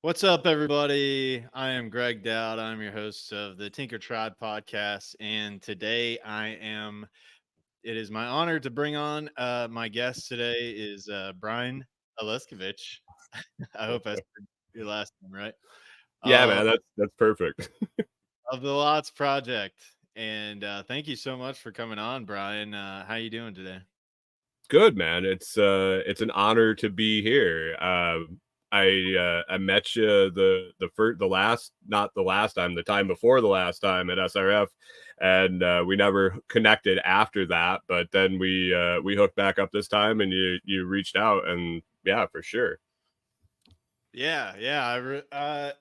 What's up, everybody? I am Greg Dowd. I'm your host of the Tinker Tribe podcast. And today it is my honor to bring on my guest today is Brian Aleksivich. I hope I said your last name right. Yeah, Uh, man, that's perfect. of the Lots Project. And thank you so much for coming on, Brian. How you doing today? Good, man. It's an honor to be here. I met you the last not the last time, the time before the last time at SRF, and we never connected after that. But then we hooked back up this time, and you reached out, and yeah, for sure. Yeah.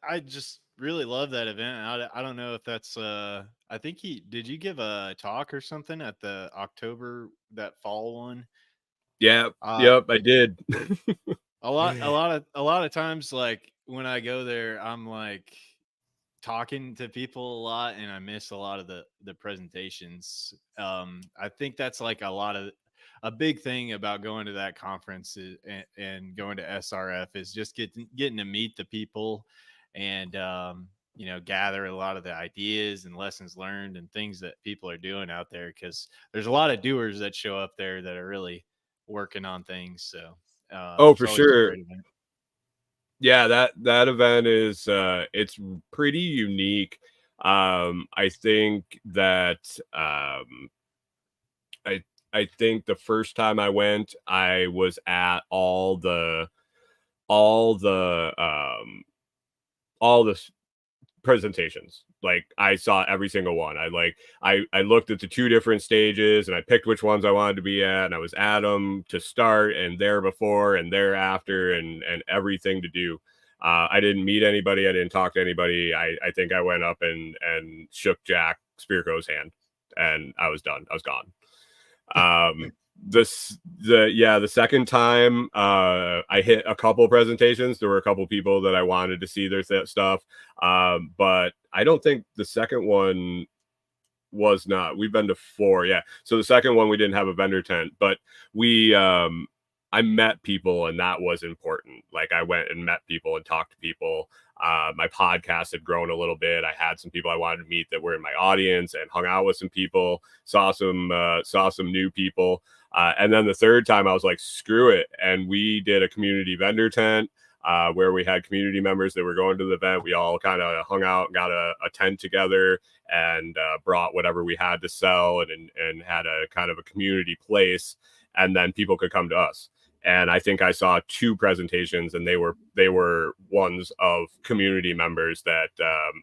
I just really love that event. I don't know if that's I think he did you give a talk or something at the October that fall one? Yeah, Uh yep, I did. a lot of times like when I go there I'm like talking to people a lot and I miss a lot of the presentations. I think that's like a big thing about going to that conference and going to SRF is just getting to meet the people and gather a lot of the ideas and lessons learned and things that people are doing out there because there's a lot of doers that show up there that are really working on things. So Oh, it's for always a sure. great event. Yeah, that event is it's pretty unique. I think that I I think the first time I went, I was at all the all the presentations. Like I saw every single one. I looked at the two different stages and I picked which ones I wanted to be at, and I was at them to start and there before and thereafter and everything to do. I didn't meet anybody. I didn't talk to anybody. I think I went up and shook Jack Spirko's hand, and I was done. I was gone. Um, the second time I hit a couple presentations, there were a couple people that I wanted to see their stuff, but I don't think the second one was not. We've been to four, yeah. So the second one we didn't have a vendor tent, but we I met people, and that was important. Like I went and met people and talked to people. My podcast had grown a little bit. I had some people I wanted to meet that were in my audience, and hung out with some people, saw some new people. And then the third time I was like, screw it. And we did a community vendor tent where we had community members that were going to the event. We all kind of hung out, got a tent together, and brought whatever we had to sell, and had a kind of a community place, and then people could come to us. And I think I saw two presentations, and they were ones of community members that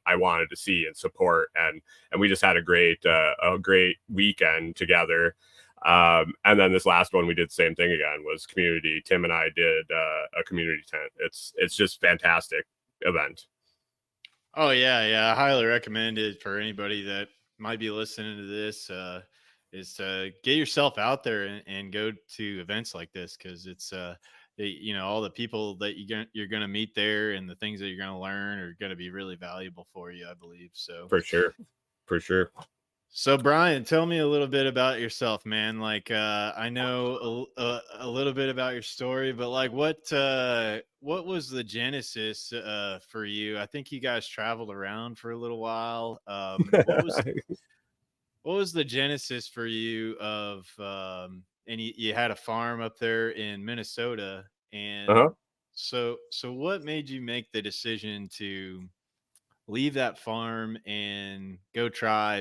I wanted to see and support, and we just had a great weekend together. And then this last one we did the same thing again, was community. Tim and I did a community tent. It's just fantastic event. Oh yeah. I highly recommend it for anybody that might be listening to this. Is to get yourself out there and go to events like this because all the people that you're gonna meet there and the things that you're gonna learn are gonna be really valuable for you, I believe. So For sure. For sure. so Brian, tell me a little bit about yourself, man. Like I know a little bit about your story, but like what was the genesis for you? I think you guys traveled around for a little while. What was the genesis for you of and you had a farm up there in Minnesota, and Uh-huh. so what made you make the decision to leave that farm and go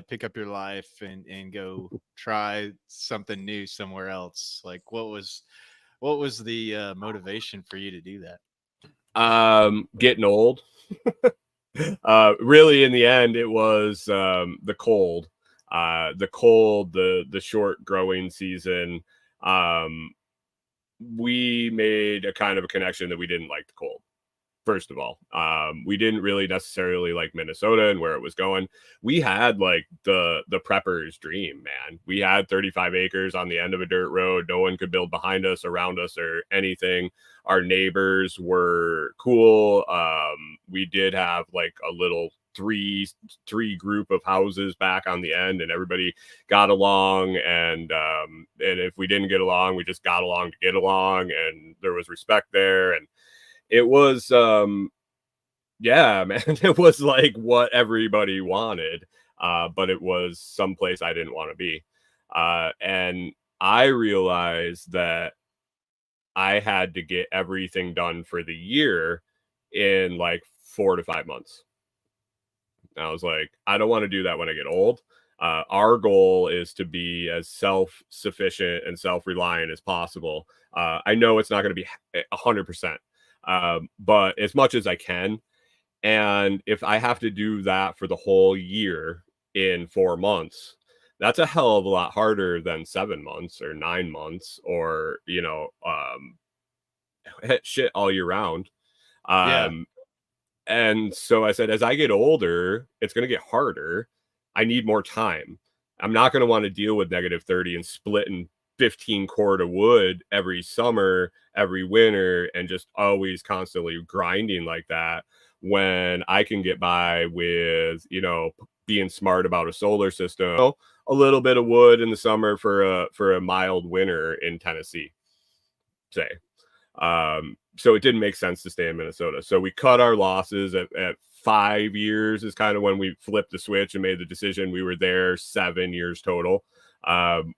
pick up your life and go try something new somewhere else? Like what was the motivation for you to do that? Getting old. Really, in the end, it was the cold. The short growing season. Um, we made a kind of a connection that we didn't like the cold. First of all, we didn't really necessarily like Minnesota and where it was going. We had like the prepper's dream, man. We had 35 acres on the end of a dirt road. No one could build behind us, around us, or anything. Our neighbors were cool. We did have like a little three group of houses back on the end, and everybody got along. And if we didn't get along, we just got along to get along, and there was respect there. And it was Yeah, man, it was like what everybody wanted, but it was someplace I didn't want to be. And I realized that I had to get everything done for the year in like 4 to 5 months. And I was like, I don't want to do that when I get old. Our goal is to be as self-sufficient and self-reliant as possible. I know it's not going to be 100%, but as much as I can. And if I have to do that for the whole year in 4 months, that's a hell of a lot harder than 7 months or 9 months or, shit all year round. Yeah. And so I said, as I get older, it's going to get harder. I need more time. I'm not going to want to deal with -30 and splitting 15 cord of wood every summer, every winter, and just always constantly grinding like that when I can get by with, being smart about a solar system, a little bit of wood in the summer for a mild winter in Tennessee, say. So it didn't make sense to stay in Minnesota. So we cut our losses at 5 years is kind of when we flipped the switch and made the decision. We were there 7 years total.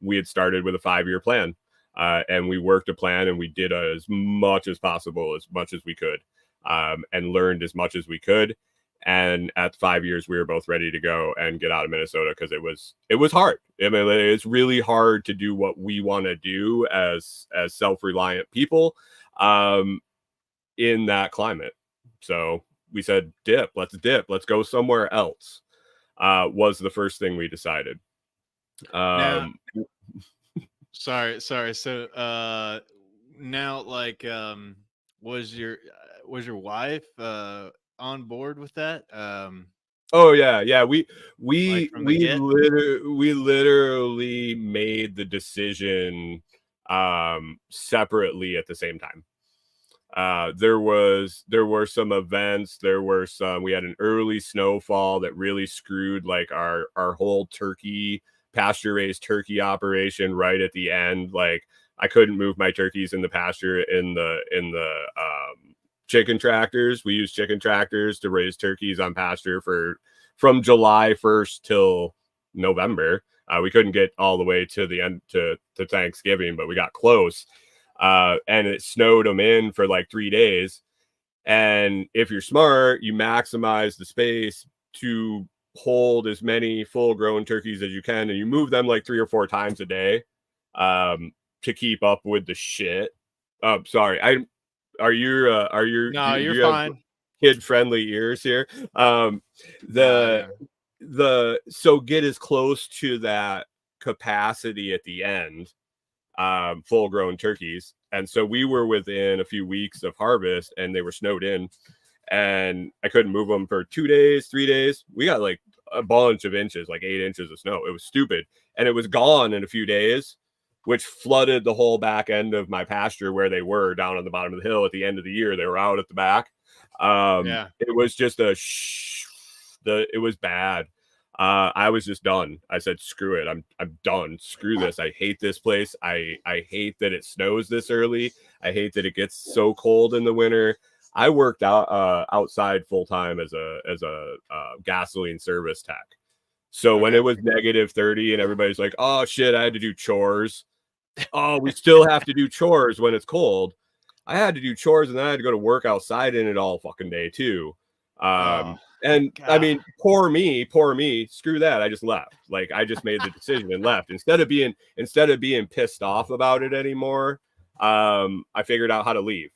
We had started with a 5-year plan, and we worked a plan and we did as much as possible, as much as we could, and learned as much as we could. And at 5 years, we were both ready to go and get out of Minnesota because it was hard. I mean, it's really hard to do what we want to do as self-reliant people in that climate. So we said, let's go somewhere else, was the first thing we decided. Now, sorry. So, now, like, was your wife on board with that? Oh yeah. We Like we from the we get? literally made the decision separately at the same time. There were some events, we had an early snowfall that really screwed like our whole pasture raised turkey operation right at the end. Like I couldn't move my turkeys in the pasture in the chicken tractors. We use chicken tractors to raise turkeys on pasture from July 1st till November. We couldn't get all the way to the end to Thanksgiving, but we got close. And it snowed them in for like 3 days. And if you're smart, you maximize the space to hold as many full grown turkeys as you can, and you move them like 3 or 4 times a day to keep up with the shit. Sorry, No, do you're you have fine. kid friendly ears here? No, So get as close to that capacity at the end, full grown turkeys. And so we were within a few weeks of harvest and they were snowed in, and I couldn't move them for 2 days, 3 days. We got like a bunch of inches, like 8 inches of snow. It was stupid. And it was gone in a few days, which flooded the whole back end of my pasture where they were down on the bottom of the hill at the end of the year. They were out at the back. yeah, It was just it was bad. I was just done. I said, screw it. I'm done. Screw this. I hate this place. I hate that it snows this early. I hate that it gets so cold in the winter. I worked outside full time as a gasoline service tech. So when okay, it was -30 and everybody's like, oh shit, I had to do chores. Oh, we still have to do chores when it's cold. I had to do chores and then I had to go to work outside in it all fucking day too. oh, And I God, mean, poor me, screw that. I just left. Like I just made the decision and left instead of being pissed off about it anymore. I figured out how to leave.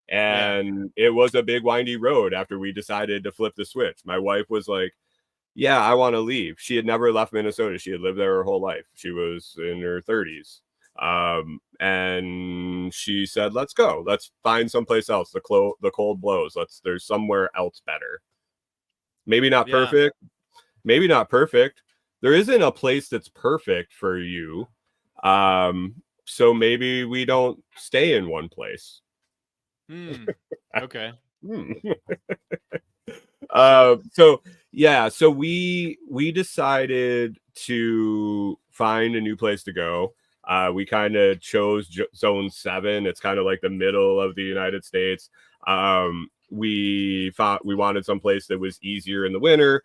yeah, And it was a big windy road after we decided to flip the switch. My wife was like, yeah, I want to leave. She had never left Minnesota. She had lived there her whole life. She was in her 30s. And she said, let's go. Let's find someplace else. The cold blows. There's somewhere else better. Maybe not yeah, perfect. Maybe not perfect. There isn't a place that's perfect for you. So maybe we don't stay in one place. okay. Hmm. So, So yeah, so we decided to find a new place to go. We kind of chose Zone 7. It's kind of like the middle of the United States. we wanted some place that was easier in the winter,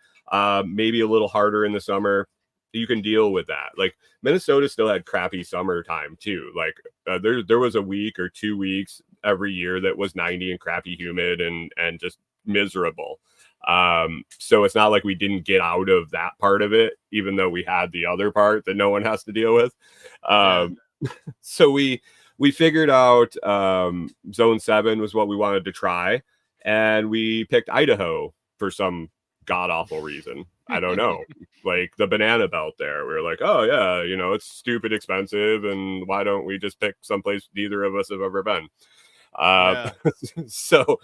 maybe a little harder in the summer. You can deal with that. Like Minnesota still had crappy summertime too. Like there was a week or 2 weeks every year that was 90 and crappy humid and just miserable. So it's not like we didn't get out of that part of it, even though we had the other part that no one has to deal with. So we figured out zone 7 was what we wanted to try, and we picked Idaho for some god awful reason. I don't know. Like the banana belt there. We were like, oh yeah, you know, it's stupid expensive, and why don't we just pick someplace neither of us have ever been? So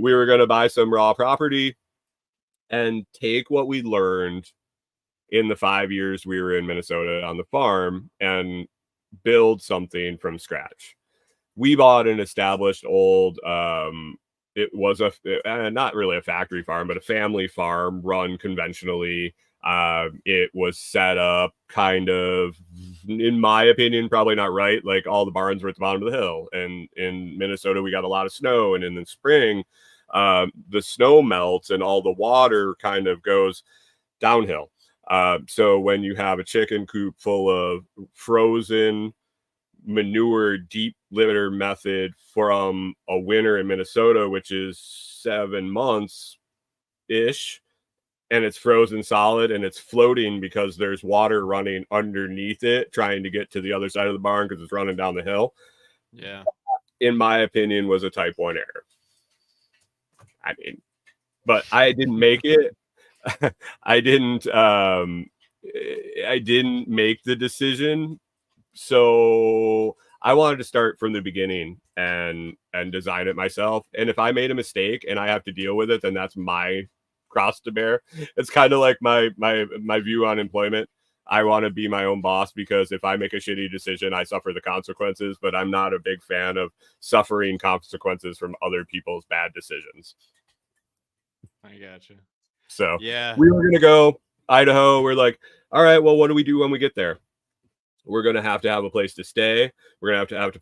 we were going to buy some raw property and take what we learned in the 5 years we were in Minnesota on the farm and build something from scratch. We bought an established old it was not really a factory farm, but a family farm run conventionally. It was set up kind of, in my opinion, probably not right. Like all the barns were at the bottom of the hill, and in Minnesota we got a lot of snow, and in the spring the snow melts and all the water kind of goes downhill. So when you have a chicken coop full of frozen manure deep litter method from a winter in Minnesota, which is 7 months ish, and it's frozen solid and it's floating because there's water running underneath it trying to get to the other side of the barn because it's running down the hill. Yeah. In my opinion, was a type 1 error. I mean, but I didn't make it. I didn't make the decision. So I wanted to start from the beginning and design it myself. And if I made a mistake and I have to deal with it, then that's my cross to bear. It's kind of like my view on employment. I want to be my own boss because if I make a shitty decision, I suffer the consequences, but I'm not a big fan of suffering consequences from other people's bad decisions. I gotcha. So yeah, we were going to go Idaho. We're like, all right, well, what do we do when we get there? We're going to have a place to stay. We're going to have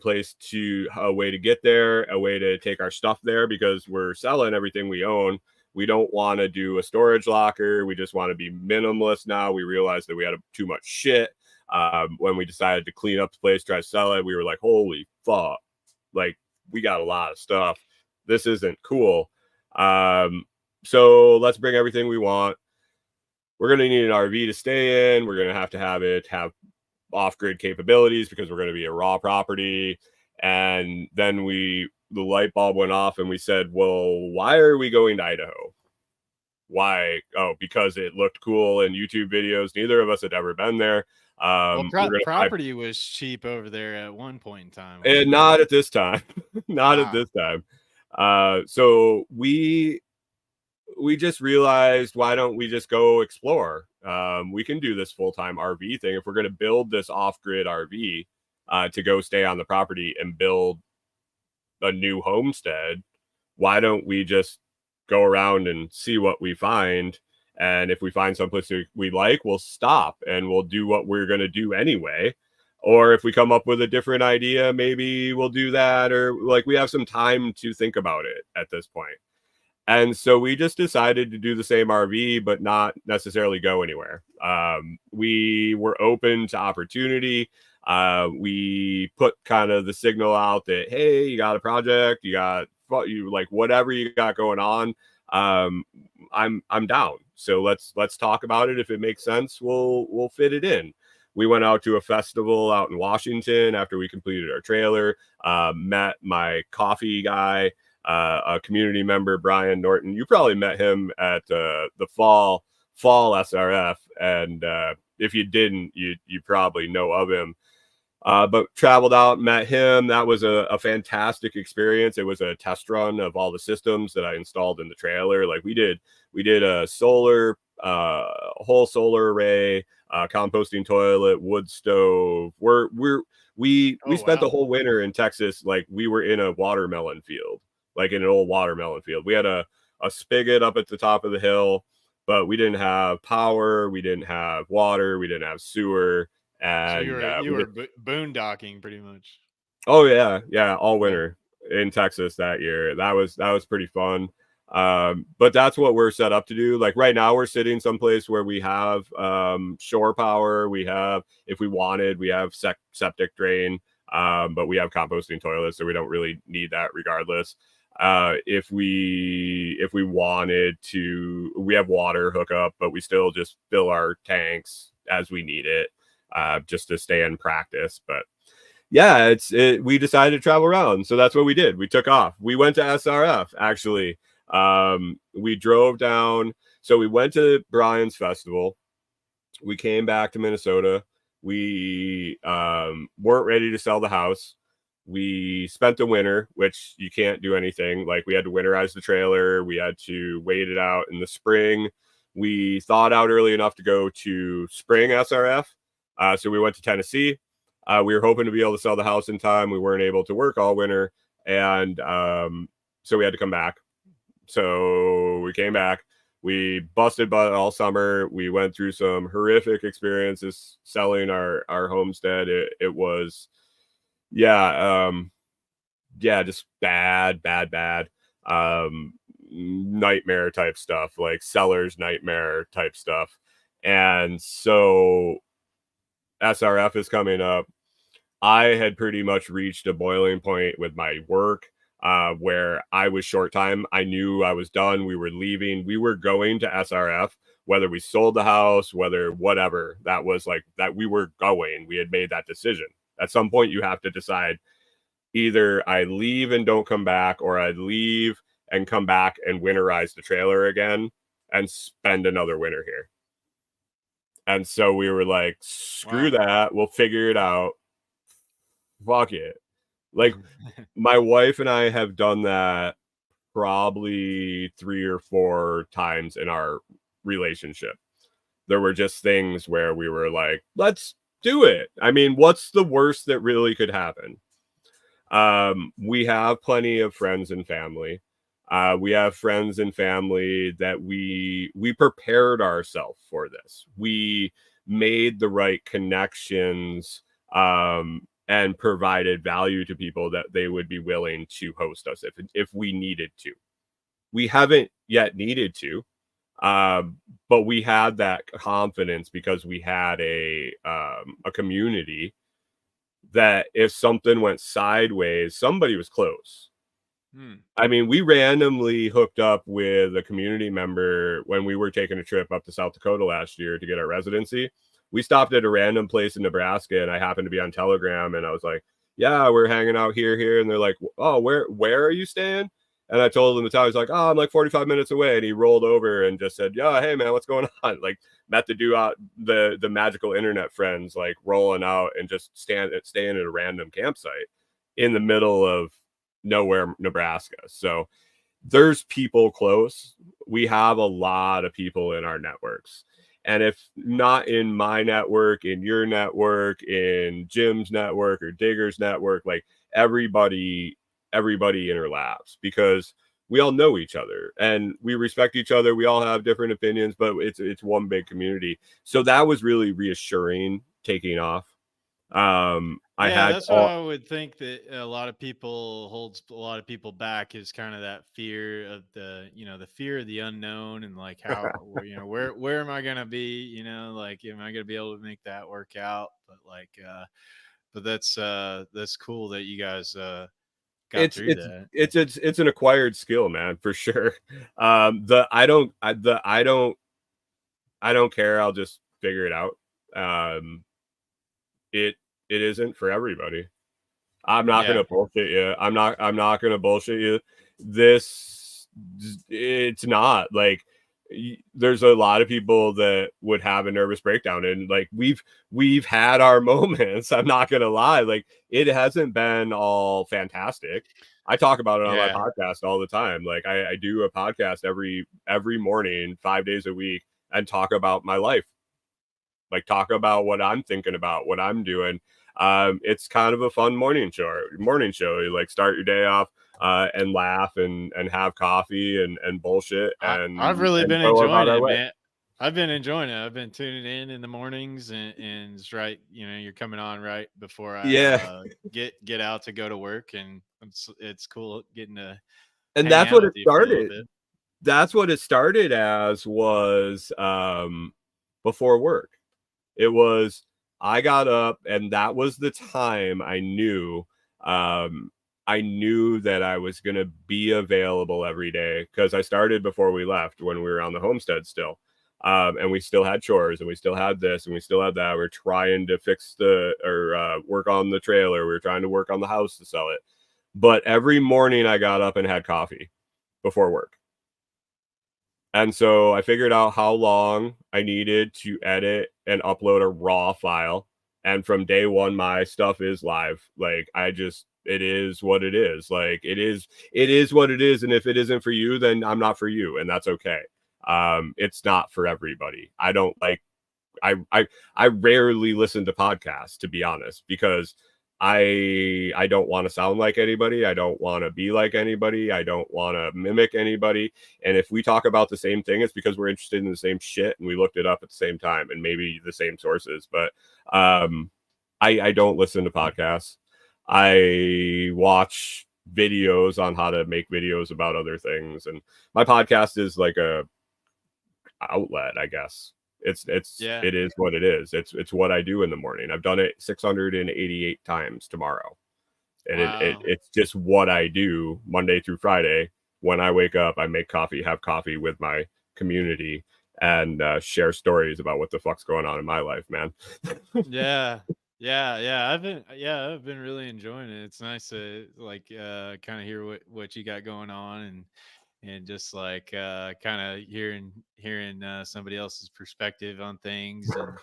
a way to get there, a way to take our stuff there because we're selling everything we own. We don't want to do a storage locker. We just want to be minimalist now. We realized that we had too much shit. When we decided to clean up the place, try to sell it, we were like, holy fuck. Like, we got a lot of stuff. This isn't cool. So let's bring everything we want. We're going to need an RV to stay in. We're going to have off-grid capabilities because we're going to be a raw property. And then the light bulb went off and we said, well, why are we going to Idaho? Why? Oh, because it looked cool in YouTube videos. Neither of us had ever been there. Property was cheap over there at one point in time. And not at this time. Not at this time. So we just realized, why don't we just go explore? We can do this full-time RV thing. If we're going to build this off-grid RV to go stay on the property and build a new homestead, why don't we just go around and see what we find? And if we find someplace we like, we'll stop and we'll do what we're going to do anyway. Or if we come up with a different idea, maybe we'll do that. Or like, we have some time to think about it at this point. And so we just decided to do the same RV, but not necessarily go anywhere. We were open to opportunity. We put kind of the signal out that, hey, you got a project, you like whatever you got going on. I'm down. So let's talk about it. If it makes sense, we'll fit it in. We went out to a festival out in Washington after we completed our trailer. Met my coffee guy. A community member, Brian Norton. You probably met him at the fall SRF, and if you didn't, you probably know of him. But traveled out, met him. That was a fantastic experience. It was a test run of all the systems that I installed in the trailer. Like we did a whole solar array, composting toilet, wood stove. We spent the whole winter in Texas like we were in a watermelon field. Like in an old watermelon field. We had a spigot up at the top of the hill, but we didn't have power, we didn't have water, we didn't have sewer. And so you were boondocking pretty much. Oh yeah, all winter. in Texas that year. That was pretty fun. But that's what we're set up to do. Like right now we're sitting someplace where we have shore power. We have, if we wanted, we have septic drain, but we have composting toilets, so we don't really need that regardless. If we wanted to, we have water hookup, but we still just fill our tanks as we need it, just to stay in practice. But yeah, we decided to travel around, so that's what we did. We took off. We went to SRF actually. We drove down. So we went to Brian's festival. We came back to Minnesota. We weren't ready to sell the house. We spent the winter, which you can't do anything. Like we had to winterize the trailer. We had to wait it out in the spring. We thawed out early enough to go to spring SRF. So we went to Tennessee. We were hoping to be able to sell the house in time. We weren't able to work all winter. And so we had to come back. So we came back. We busted butt all summer. We went through some horrific experiences selling our homestead. It was, just bad, nightmare type stuff, like seller's nightmare type stuff. And so SRF is coming up. I had pretty much reached a boiling point with my work, where I was short time. I knew I was done. We were leaving. We were going to SRF, whether we sold the house, whether whatever, that was like that we were going. We had made that decision. At some point, you have to decide either I leave and don't come back, or I leave and come back and winterize the trailer again and spend another winter here. And so we were like, screw that. We'll figure it out. Fuck it. Like my wife and I have done that probably 3 or 4 times in our relationship. There were just things where we were like, let's do it. I mean, what's the worst that really could happen? We have plenty of friends and family. We have friends and family that we prepared ourselves for this. We made the right connections, and provided value to people that they would be willing to host us if we needed to. We haven't yet needed to, but we had that confidence because we had a community that if something went sideways, somebody was close. I mean, we randomly hooked up with a community member when we were taking a trip up to South Dakota last year to get our residency. We stopped at a random place in Nebraska, and I happened to be on Telegram, and I was like, yeah, we're hanging out here. And they're like, oh, where are you staying? And I told him the time. He's like, oh, I'm like 45 minutes away. And he rolled over and just said, yeah, hey man, what's going on? Like met the dude out, the magical internet friends, like rolling out and just staying at a random campsite in the middle of nowhere, Nebraska. So there's people close. We have a lot of people in our networks. And if not in my network, in your network, in Jim's network or Digger's network, like everybody interlaps because we all know each other and we respect each other. We all have different opinions, but it's one big community. So that was really reassuring taking off. That's what I would think that a lot of people holds a lot of people back is kind of that fear of the fear of the unknown and like how where am I gonna be, like am I gonna be able to make that work out? But like but that's cool that you guys got through that. It's an acquired skill, man, for sure. I don't care, I'll just figure it out. It isn't for everybody. I'm not gonna bullshit you. I'm not gonna bullshit you. It's not like there's a lot of people that would have a nervous breakdown, and like we've had our moments. I'm not gonna lie, like it hasn't been all fantastic. I talk about it on my podcast all the time. Like I do a podcast every morning, 5 days a week, and talk about my life. Like talk about what I'm thinking about, what I'm doing. It's kind of a fun morning show. You like start your day off and laugh and have coffee and bullshit. And I've really been enjoying it, man. I've been enjoying it. I've been tuning in the mornings, and it's right. You're coming on right before I Yeah. get out to go to work, and it's cool getting to And hang that's out what with it you for a little started. bit. That's what it started as, was before work. It was, I got up, and that was the time um I knew that I was going to be available every day, because I started before we left, when we were on the homestead still. And we still had chores, and we still had this, and we still had that. We're trying to work on the trailer. We were trying to work on the house to sell it. But every morning I got up and had coffee before work. And so I figured out how long I needed to edit and upload a raw file. And from day one, my stuff is live. Like, it is what it is. Like, it is what it is. And if it isn't for you, then I'm not for you. And that's okay. It's not for everybody. I rarely listen to podcasts, to be honest, because I don't want to sound like anybody. I don't want to be like anybody. I don't want to mimic anybody. And if we talk about the same thing, it's because we're interested in the same shit and we looked it up at the same time, and maybe the same sources. But I don't listen to podcasts. I watch videos on how to make videos about other things, and my podcast is like a outlet, I guess. Yeah. It is what it is. It's what I do in the morning. I've done it 688 times tomorrow. And Wow. it's just what I do Monday through Friday. When I wake up, I make coffee, have coffee with my community, and share stories about what the fuck's going on in my life, man. Yeah. Yeah. I've been really enjoying it. It's nice to kind of hear what you got going on, and just kind of hearing somebody else's perspective on things. And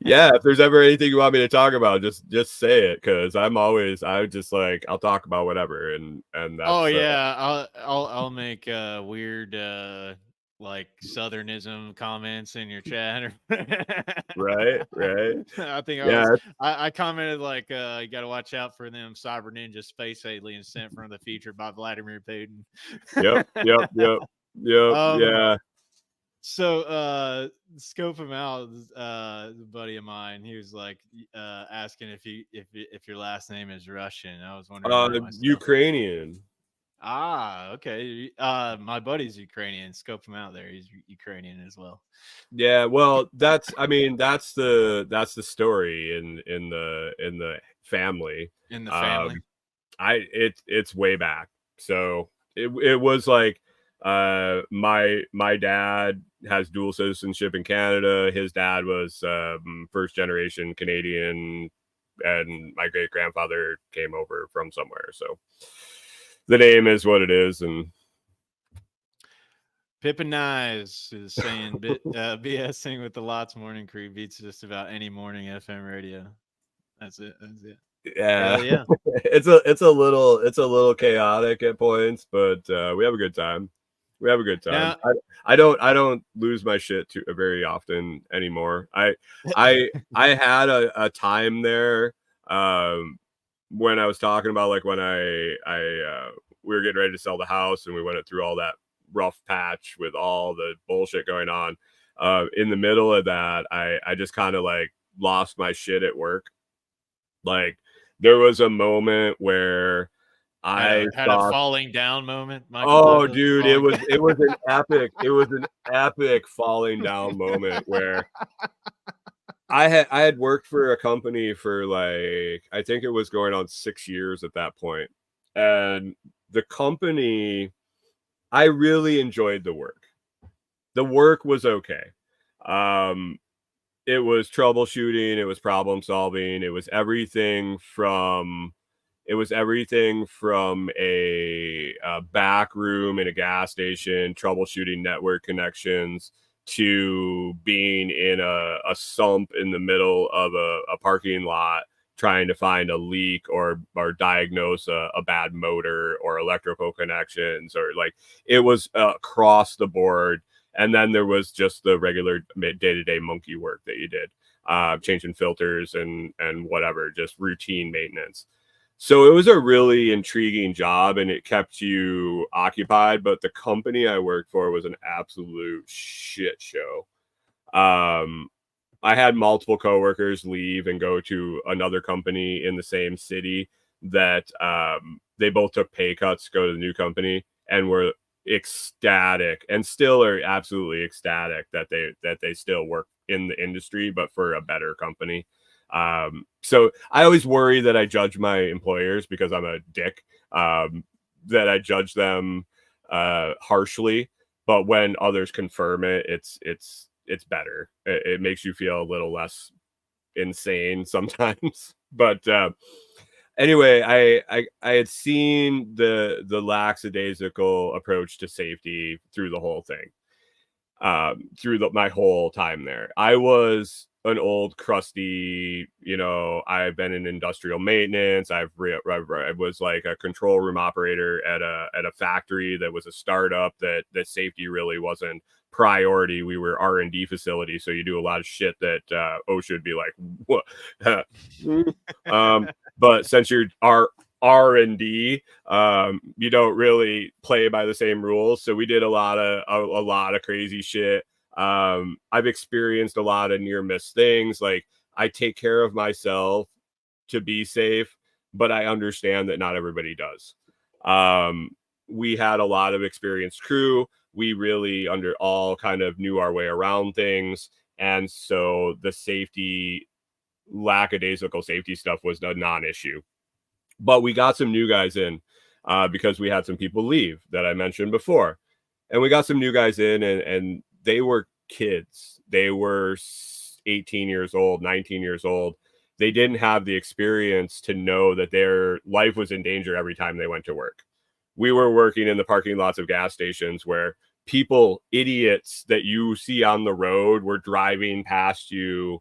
Yeah, if there's ever anything you want me to talk about, just say it, because I just like, I'll talk about whatever. And oh that's yeah, I'll make weird like southernism comments in your chat. right. I think Yeah. I commented like you got to watch out for them cyber ninja space aliens sent from the future by Vladimir Putin. Yep. um Yeah. So, scope him out. A buddy of mine, he was like asking if your last name is Russian. I was wondering that myself. Ukrainian. Ah, okay. My buddy's Ukrainian. Scope him out there. He's Ukrainian as well. Yeah, well, that's the story in the family. In the family. Um, it's way back. So it was like, my dad has dual citizenship in Canada. His dad was first generation Canadian, and my great grandfather came over from somewhere. So the name is what it is. And Pippin Knives is saying BSing with the Lots Morning Crew beats just about any morning FM radio. That's it. That's it. yeah, Hell yeah. it's a little chaotic at points, but we have a good time. We have a good time. Now, I don't lose my shit too very often anymore. I had a time there, when I was talking about, like, when I we were getting ready to sell the house, and we went through all that rough patch with all the bullshit going on. In the middle of that, I just kind of like lost my shit at work. Like, there was a moment where I had a thought, falling down moment. Michael oh, Douglas dude, it falling was down. it was an epic falling down moment, where I had worked for a company for, like, I think it was going on 6 years at that point. And the company, I really enjoyed the work. The work was okay. Um, it was troubleshooting, it was problem solving, it was everything from a back room in a gas station, troubleshooting network connections, to being in a sump in the middle of a parking lot, trying to find a leak, or diagnose a bad motor or electrical connections, or, like, it was across the board. And then there was just the regular day-to-day monkey work that you did, changing filters and whatever, just routine maintenance. So it was a really intriguing job and it kept you occupied, but the company I worked for was an absolute shit show. I had multiple coworkers leave and go to another company in the same city that they both took pay cuts to go to the new company and were ecstatic and still are absolutely ecstatic that they still work in the industry, but for a better company. So I always worry that I judge my employers because I'm a dick, that I judge them harshly. But when others confirm it, it's better. It makes you feel a little less insane sometimes. But anyway, I had seen the lackadaisical approach to safety through the whole thing. My whole time there. I was an old crusty, I've been in industrial maintenance. I was like a control room operator at a factory that was a startup that safety really wasn't priority. We were R&D facility, so you do a lot of shit that OSHA would be like, what? But since you're R&D, you don't really play by the same rules. So we did a lot of crazy shit. I've experienced a lot of near miss things. Like, I take care of myself to be safe, but I understand that not everybody does. We had a lot of experienced crew. We really all kind of knew our way around things. And so the lackadaisical safety stuff was a non-issue. But we got some new guys in because we had some people leave that I mentioned before. And we got some new guys in, and they were kids. They were 18 years old, 19 years old. They didn't have the experience to know that their life was in danger every time they went to work. We were working in the parking lots of gas stations where idiots that you see on the road, were driving past you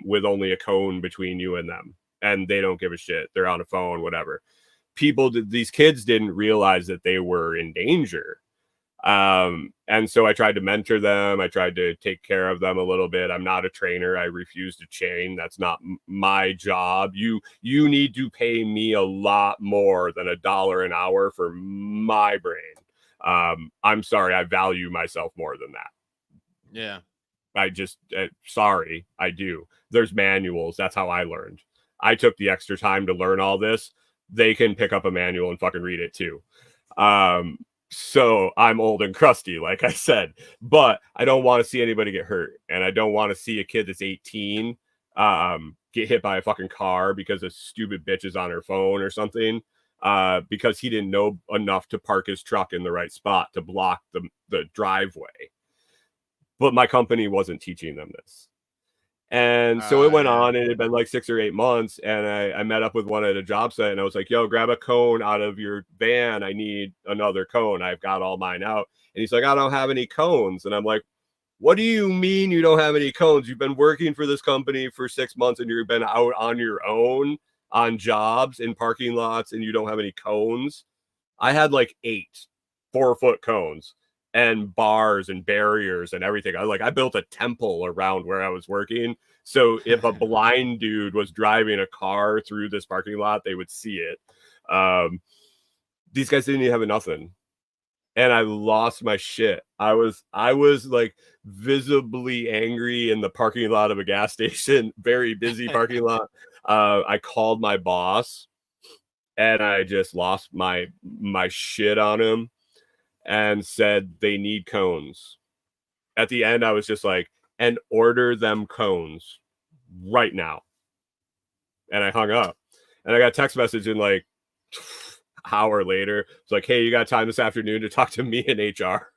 with only a cone between you and them. And they don't give a shit. They're on a phone, whatever. These kids didn't realize that they were in danger. And so I tried to mentor them. I tried to take care of them a little bit. I'm not a trainer. I refuse to train. That's not my job. You need to pay me a lot more than $1 an hour for my brain. I'm sorry. I value myself more than that. Yeah. I just, sorry, I do. There's manuals. That's how I learned. I took the extra time to learn all this. They can pick up a manual and fucking read it too. So I'm old and crusty, like I said, but I don't want to see anybody get hurt. And I don't want to see a kid that's 18 get hit by a fucking car because a stupid bitch is on her phone or something, because he didn't know enough to park his truck in the right spot to block the driveway. But my company wasn't teaching them this. And so it went on, and it had been like 6 or 8 months. And I met up with one at a job site, and I was like, yo, grab a cone out of your van. I need another cone. I've got all mine out. And he's like, I don't have any cones. And I'm like, what do you mean you don't have any cones? You've been working for this company for 6 months, and you've been out on your own on jobs in parking lots, and you don't have any cones. I had like 8 4-foot cones and bars and barriers and everything. I built a temple around where I was working. So if a blind dude was driving a car through this parking lot, they would see it. These guys didn't even have nothing. And I lost my shit. I was like visibly angry in the parking lot of a gas station, very busy parking lot. I called my boss and I just lost my shit on him and said they need cones. At the end, I was just like, and order them cones right now. And I hung up. And I got a text message in like an hour later. It's like, hey, you got time this afternoon to talk to me in HR?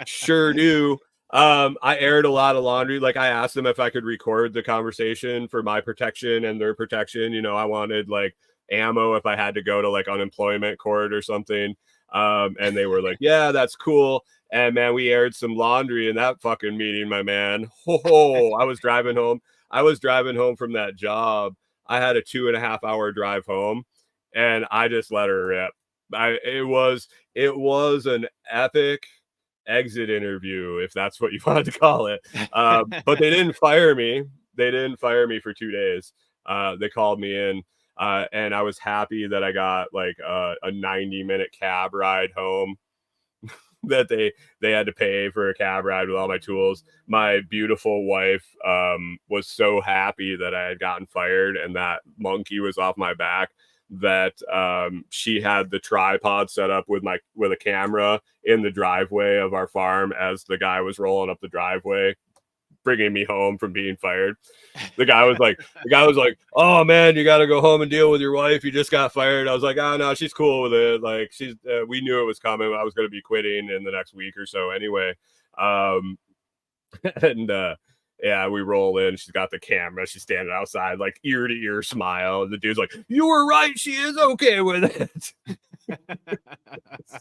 Sure do. I aired a lot of laundry. Like, I asked them if I could record the conversation for my protection and their protection. I wanted like ammo if I had to go to like unemployment court or something. And they were like, yeah, that's cool. And man, we aired some laundry in that fucking meeting, my man. I was driving home. From that job. I had a 2.5 hour drive home, and I just let her rip. It was an epic exit interview, if that's what you wanted to call it. But they didn't fire me. They didn't fire me for 2 days. They called me in, and I was happy that I got like a 90-minute cab ride home. That they had to pay for a cab ride with all my tools. My beautiful wife was so happy that I had gotten fired and that monkey was off my back, that she had the tripod set up with a camera in the driveway of our farm as the guy was rolling up the driveway, bringing me home from being fired. The guy was like, "Oh man, you got to go home and deal with your wife. You just got fired." I was like, "Oh no, she's cool with it. Like we knew it was coming. I was going to be quitting in the next week or so anyway." Um, and yeah, we roll in. She's got the camera. She's standing outside, like ear to ear smile. And the dude's like, "You were right. She is okay with it."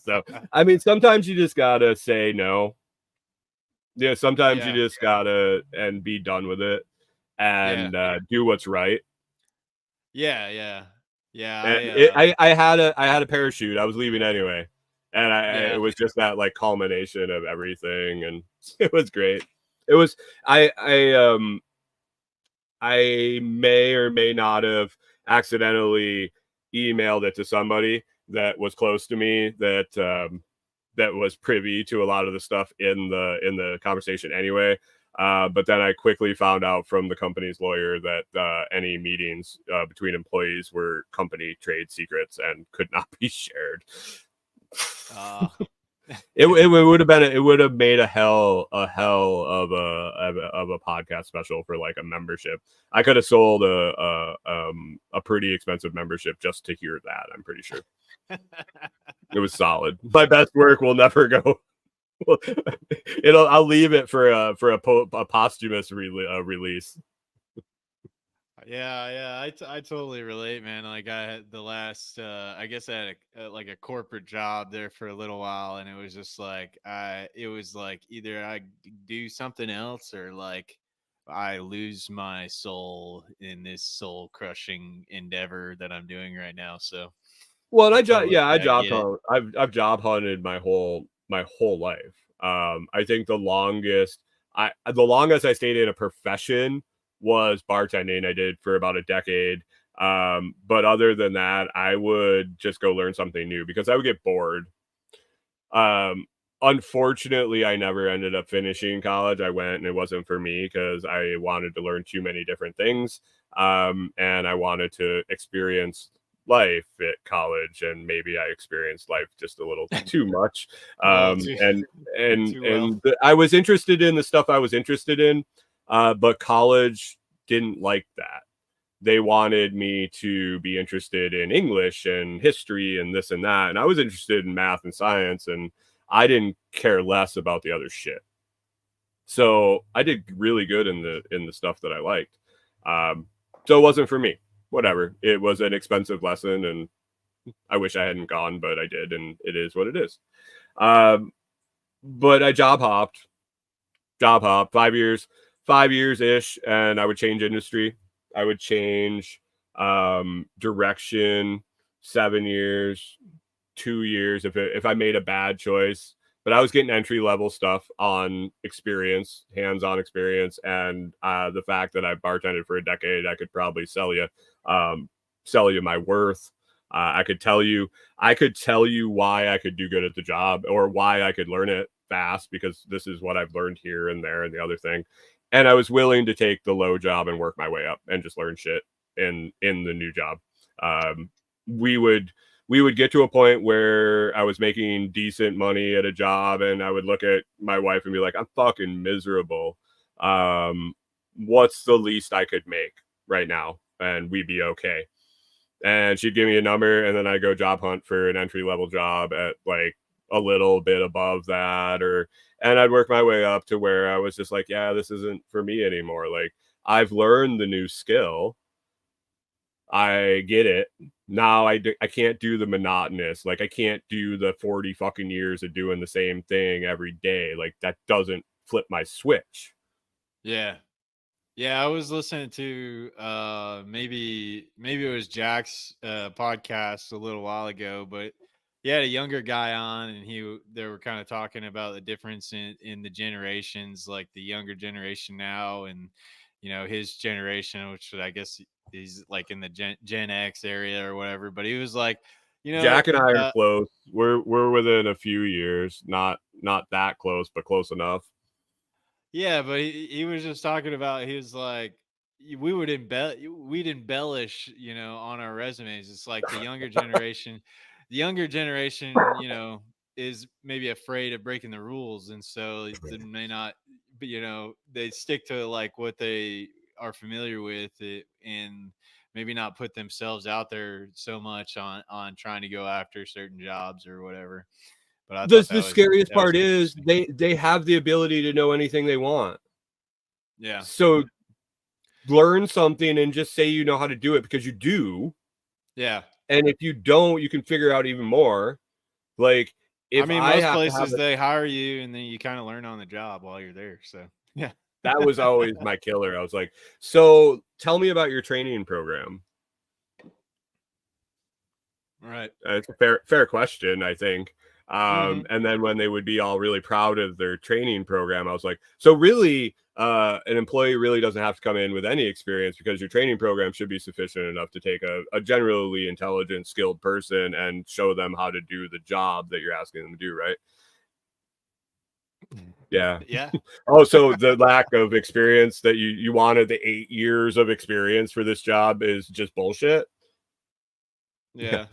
So, I mean, sometimes you just gotta say no. Yeah, sometimes you just gotta and be done with it and do what's right. Yeah. And I had a parachute. I was leaving anyway, and it was just that like culmination of everything, and it was great. It was I may or may not have accidentally emailed it to somebody that was close to me that was privy to a lot of the stuff in the conversation anyway. But then I quickly found out from the company's lawyer that any meetings between employees were company trade secrets and could not be shared. It would have made a hell of a podcast special for like a membership. I could have sold a pretty expensive membership just to hear that. I'm pretty sure. It was solid. My best work will never go. I'll leave it for a posthumous release. Yeah. I totally relate, man. Like I had the last, I guess I had like a corporate job there for a little while, and it was just like it was like either I do something else or like I lose my soul in this soul crushing endeavor that I'm doing right now. So, well, I get it. I've job hunted my whole life. I think the longest I stayed in a profession was bartending. I did for about a decade. But other than that, I would just go learn something new because I would get bored. Um, Unfortunately, I never ended up finishing college. I went and it wasn't for me because I wanted to learn too many different things. And I wanted to experience life at college, and maybe I experienced life just a little too much. Well, I was interested in the stuff I was interested in, but college didn't like that. They wanted me to be interested in English and history and this and that. And I was interested in math and science, and I didn't care less about the other shit. So I did really good in the stuff that I liked. So it wasn't for me. Whatever. It was an expensive lesson, and I wish I hadn't gone, but I did, and it is what it is. But I job hopped 5 years ish, and I would change industry. I would change direction 7 years, 2 years if I made a bad choice. But I was getting entry level stuff on experience, hands-on experience, and the fact that I bartended for a decade, I could probably sell you my worth. I could tell you why I could do good at the job or why I could learn it fast, because this is what I've learned here and there and the other thing. And I was willing to take the low job and work my way up and just learn shit in the new job. We would get to a point where I was making decent money at a job, and I would look at my wife and be like, "I'm fucking miserable. What's the least I could make right now?" And we'd be okay. And she'd give me a number, and then I go job hunt for an entry level job at like a little bit above that, and I'd work my way up to where I was just like, yeah, this isn't for me anymore. Like, I've learned the new skill. I get it. Now I can't do the monotonous. Like, I can't do the 40 fucking years of doing the same thing every day. Like, that doesn't flip my switch. Yeah. I was listening to maybe it was Jack's podcast a little while ago, but he had a younger guy on, and they were kind of talking about the difference in the generations, like the younger generation now and his generation, which I guess he's like in the Gen X area or whatever. But he was like, Jack and I are close. We're within a few years, not that close, but close enough. yeah, but he was just talking about, he was like, we'd embellish, on our resumes. It's like the younger generation, is maybe afraid of breaking the rules, and so they may not, but they stick to like what they are familiar with, and maybe not put themselves out there so much on trying to go after certain jobs or whatever. But I thought The that was scariest that was part is interesting. they have the ability to know anything they want. Yeah. So learn something and just say you know how to do it, because you do. Yeah. And if you don't, you can figure out even more. Like, I if mean, I most have to have places it, they hire you and then you kind of learn on the job while you're there. So, yeah. that was always my killer. I was like, so tell me about your training program. Right. It's a fair question, I think. Hmm. And then when they would be all really proud of their training program, I was like, so really, an employee really doesn't have to come in with any experience, because your training program should be sufficient enough to take a generally intelligent, skilled person and show them how to do the job that you're asking them to do, right? Yeah. Yeah. Oh, so the lack of experience that you wanted, the 8 years of experience for this job, is just bullshit. Yeah.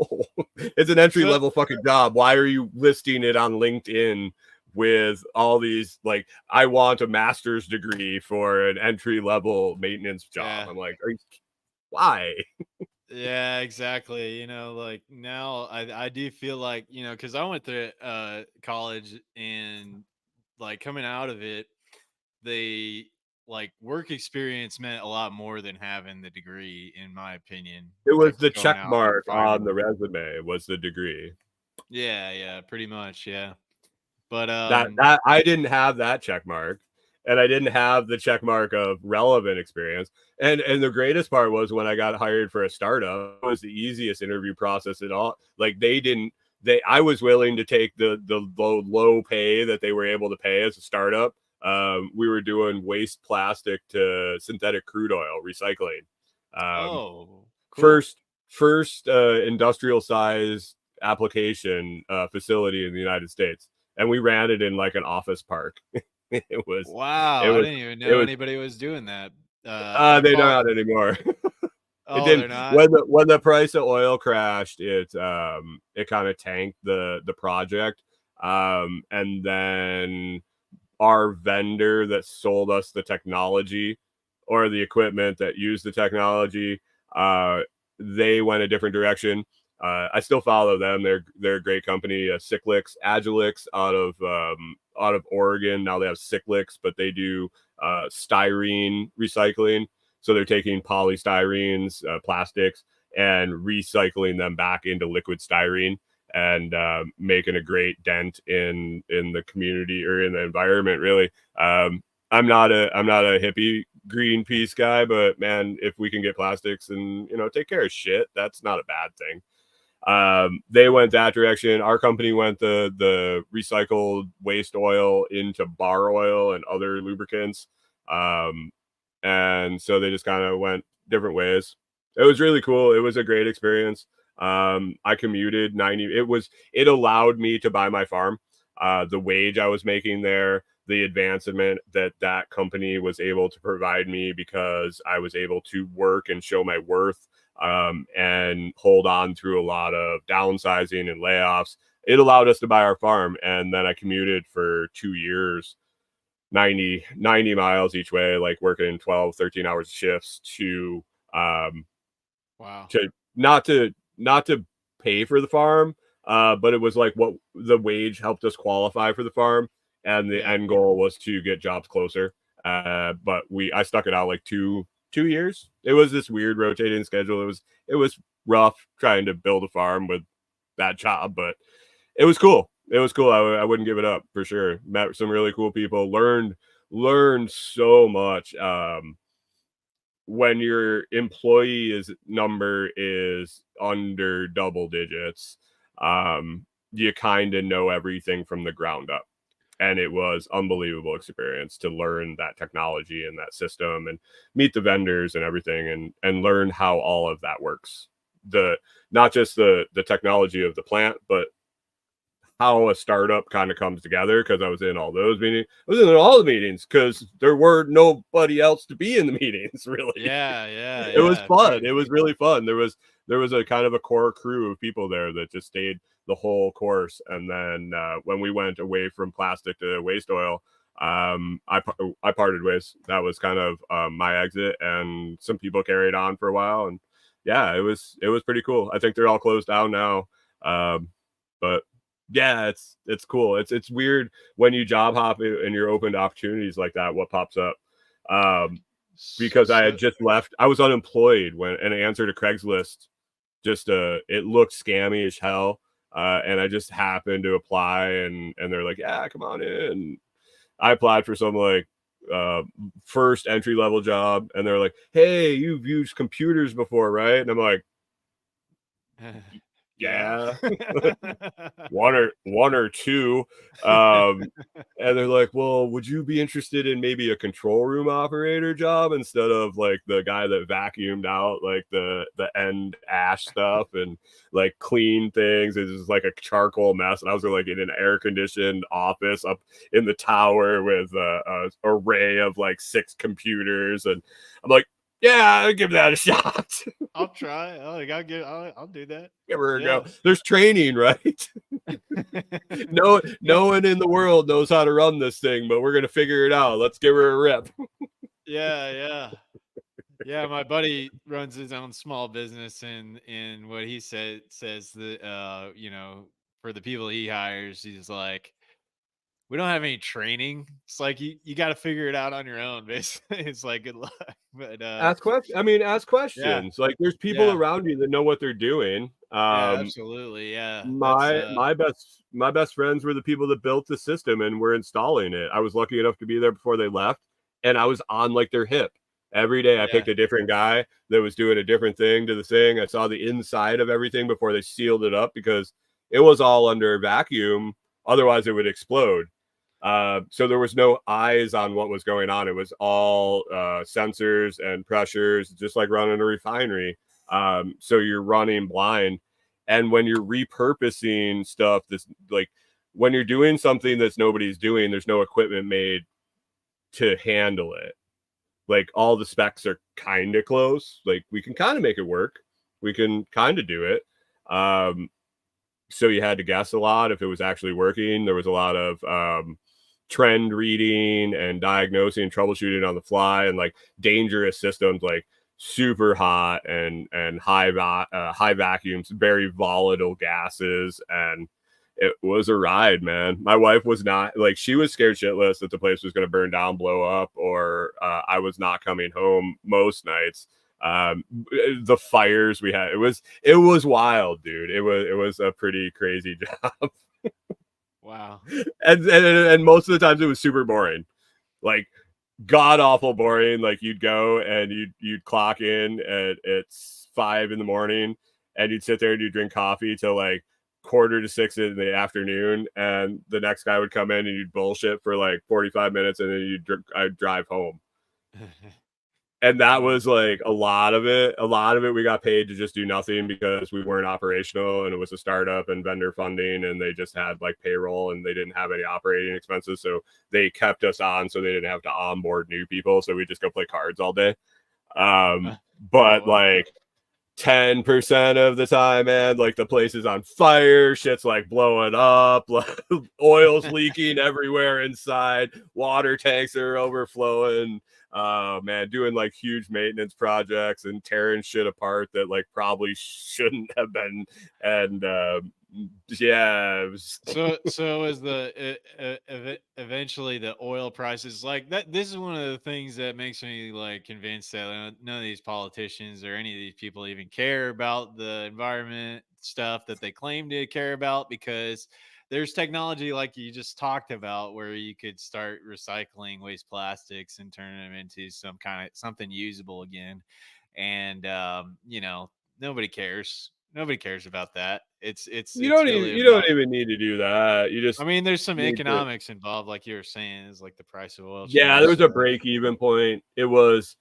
Yeah. It's an entry So, level fucking job. Why are you listing it on LinkedIn with all these, like, I want a master's degree for an entry level maintenance job? yeah. I'm like, why? Yeah, exactly. Like now I do feel like, cuz I went to college, and like coming out of it, they like work experience meant a lot more than having the degree, in my opinion, It was like the going check out and mark finding on the work. resume was the degree. Yeah, yeah, pretty much, yeah. But That I didn't have that check mark, and I didn't have the check mark of relevant experience. And the greatest part was when I got hired for a startup, it was the easiest interview process at all. Like, they didn't they I was willing to take the low pay that they were able to pay as a startup. We were doing waste plastic to synthetic crude oil recycling. Um, oh, cool. first industrial size application facility in the United States, and we ran it in like an office park. it was it Wow, I was didn't even it know was anybody was doing that. I they're probably not anymore. It Oh, didn't. they're not? When the price of oil crashed, it kind of tanked the project. And then our vendor that sold us the technology, or the equipment that used the technology, uh, they went a different direction. I still follow them. They're a great company. Agilix out of Oregon. Now they have Cyclix, but they do styrene recycling. So they're taking polystyrenes, plastics, and recycling them back into liquid styrene, and making a great dent in the community, or in the environment, really. I'm not a hippie Greenpeace guy, but man, if we can get plastics and take care of shit, that's not a bad thing. They went that direction. Our company went the recycled waste oil into bar oil and other lubricants. Um, and so they just kind of went different ways. It was really cool. It was a great experience. I commuted 90. It allowed me to buy my farm. The wage I was making there, the advancement that company was able to provide me, because I was able to work and show my worth, and hold on through a lot of downsizing and layoffs. It allowed us to buy our farm, and then I commuted for 2 years, 90 miles each way, like working 12, 13 hours shifts um Wow. to not to pay for the farm, but it was like what the wage helped us qualify for the farm, and the Yeah. end goal was to get jobs closer. But I stuck it out like 2 years. It was this weird rotating schedule. It was rough trying to build a farm with that job, but it was cool. It was cool. I wouldn't give it up for sure. Met some really cool people. Learned so much. When your employee is number is under double digits, you kind of know everything from the ground up. and it was unbelievable experience to learn that technology and that system and meet the vendors and everything, and learn how all of that works. The Not just the technology of the plant, but how a startup kind of comes together, because I was in all those meetings. I was in all the meetings because there were nobody else to be in the meetings, really. Yeah, yeah, It was yeah. fun. It was really fun. There was a kind of a core crew of people there that just stayed the whole course. And then when we went away from plastic to waste oil, I parted ways. That was kind of my exit, and some people carried on for a while. And yeah, it was pretty cool. I think they're all closed down now. But yeah, it's cool. It's weird when you job hop and you're open to opportunities like that. What pops up? Because I So had just left. I was unemployed when and I answered a Craigslist. Just it looked scammy as hell, and I just happened to apply, and they're like, "Yeah, come on in." I applied for some like uh, first entry level job, and they're like, "Hey, you've used computers before, right?" And I'm like, yeah. "Yeah." one or two. Um, and they're like, "Well, would you be interested in maybe a control room operator job instead of like the guy that vacuumed out like the end ash stuff and like clean things? It's just like a charcoal mess." And I was like in an air conditioned office up in the tower with a array of like 6 computers, and I'm like, "Yeah, I'll give that a shot." I'll try. I'll do that. Give her a go. Yeah. There's training, right? No Yeah. one in the world knows how to run this thing, but we're gonna figure it out. Let's give her a rip. Yeah, yeah. Yeah, my buddy runs his own small business, and what he says that for the people he hires, he's like, we don't have any training. It's like you got to figure it out on your own. Basically, it's like good luck. But Ask questions. I mean, ask yeah, questions. Like, there's people yeah, around you that know what they're doing. yeah, absolutely, yeah. That's My best friends were the people that built the system and were installing it. I was lucky enough to be there before they left, and I was on like their hip every day. I yeah, picked a different guy that was doing a different thing to the thing. I saw the inside of everything before they sealed it up because it was all under vacuum. Otherwise, it would explode. So there was no eyes on what was going on. It was all sensors and pressures, just like running a refinery. So you're running blind. And when you're repurposing stuff, this like when you're doing something that's nobody's doing, there's no equipment made to handle it. Like all the specs are kind of close. Like we can kind of make it work. We can kind of do it. Um, so you had to guess a lot if it was actually working. There was a lot of trend reading and diagnosing and troubleshooting on the fly, and like dangerous systems like super hot and high vacuums, very volatile gases. And it was a ride, man. My wife was not like, she was scared shitless that the place was going to burn down, blow up, or I was not coming home most nights. The fires we had, it was wild, dude. It was a pretty crazy job. wow. And most of the times it was super boring, like god awful boring. Like you'd go and you'd clock in at it's 5 in the morning, and you'd sit there and you'd drink coffee till like quarter to 6 in the afternoon, and the next guy would come in and you'd bullshit for like 45 minutes, and then I'd drive home. And that Oh, was like a lot of it we got paid to just do nothing because we weren't operational, and it was a startup and vendor funding, and they just had like payroll and they didn't have any operating expenses, so they kept us on so they didn't have to onboard new people, so we just go play cards all day. uh, oh But wow. like 10% of the time, man, like the place is on fire, shit's like blowing up, like oil's leaking everywhere inside, water tanks are overflowing. Man, doing like huge maintenance projects and tearing shit apart that like probably shouldn't have been. And yeah, it was, So is eventually the oil prices like that? This is one of the things that makes me like convinced that none of these politicians or any of these people even care about the environment stuff that they claim to care about, because there's technology like you just talked about where you could start recycling waste plastics and turning them into something usable again, and nobody cares. nobody cares about that. It's You it's don't really about. even need to do that. You I just mean, there's some need to. economics involved, like you were saying, is like the price of oil Yeah, there changes. was a So. break even point. It was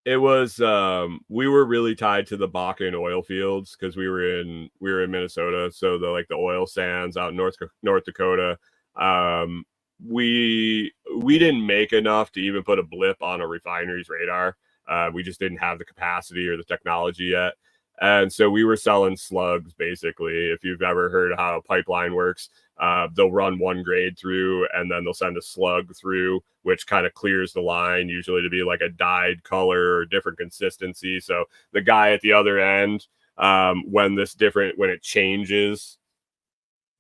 we were really tied to the Bakken oil fields because we were in Minnesota, so the oil sands out in North Dakota. Um, we didn't make enough to even put a blip on a refinery's radar. We just didn't have the capacity or the technology yet. And so we were selling slugs basically. If you've ever heard how a pipeline works, they'll run one grade through and then they'll send a slug through, which kind of clears the line, usually to be like a dyed color or different consistency. So the guy at the other end, when it changes,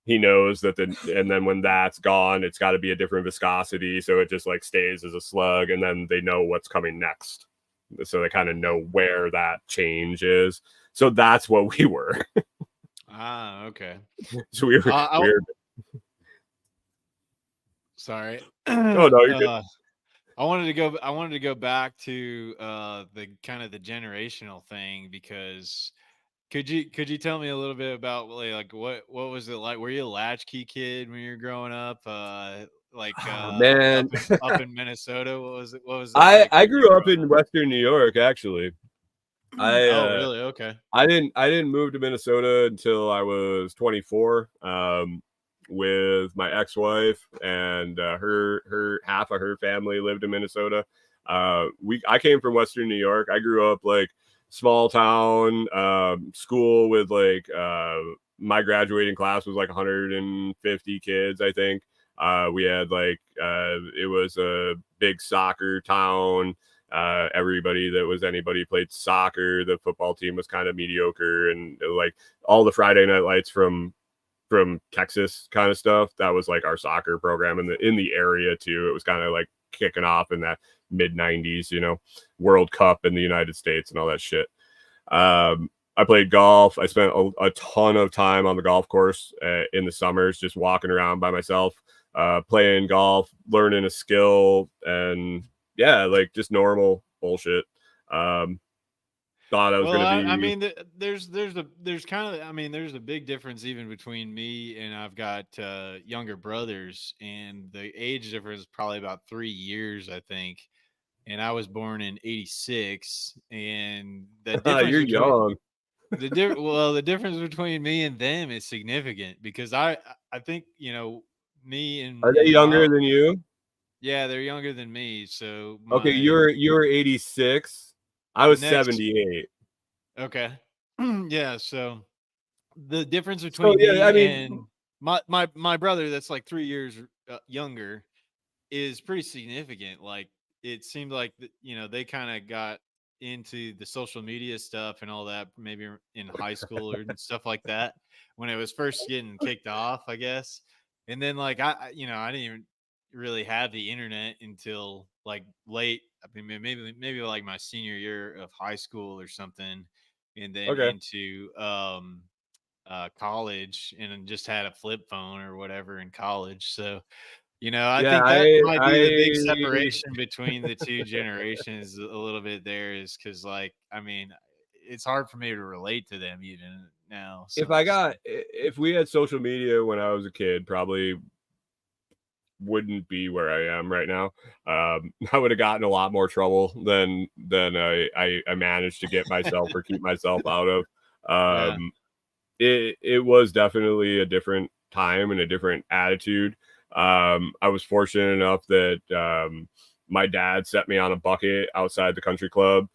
he knows that and then when that's gone, it's got to be a different viscosity. So it just like stays as a slug, and then they know what's coming next. So they kind of know where that change is. So that's what we were. Ah, okay. So we were. Sorry. Oh no, you're good. I wanted to go. I wanted to go back to the kind of the generational thing because could you tell me a little bit about like what was it like? Were you a latchkey kid when you were growing up? Oh man, Up in Minnesota. What was it like I for you grew up growing in up? Western New York. Actually, Oh, really? Okay. I didn't move to Minnesota until I was 24. With my ex-wife and her half of her family lived in Minnesota. I came from Western New York. I grew up like small town school with like my graduating class was like 150 kids, I think. We had like it was a big soccer town. Everybody that was anybody played soccer. The football team was kind of mediocre, and like all the Friday night lights from Texas kind of stuff. That was like our soccer program in the area too. It was kind of like kicking off in that mid 90s, World Cup in the United States and all that shit. I played golf. I spent a ton of time on the golf course in the summers, just walking around by myself, playing golf, learning a skill, and yeah, like just normal bullshit. Thought I was Well, going to I be. mean, there's kind of I mean, there's a big difference even between me and I've got younger brothers, and the age difference is probably about 3 years, I think. And I was born in '86, and the difference You're between young. the difference between me and them is significant because I think me Are they and younger my than you? yeah, they're younger than me, so Okay, my you're 86. I the was next 78. okay. Yeah, so the difference So between yeah, I me mean, and my brother that's like 3 years younger is pretty significant. Like it seemed like they kind of got into the social media stuff and all that maybe in high school or stuff like that when it was first getting kicked off, I guess. And then like I didn't even really have the internet until like late. I mean, maybe like my senior year of high school or something, and then okay. into college, and then just had a flip phone or whatever in college. So I Yeah, think that might be the big I separation between the two generations a little bit there is because, like, I mean, it's hard for me to relate to them even now. if we had social media when I was a kid, probably wouldn't be where I am right now. I would have gotten a lot more trouble than I managed to get myself or keep myself out of. Yeah. It was definitely a different time and a different attitude. I was fortunate enough that my dad set me on a bucket outside the country club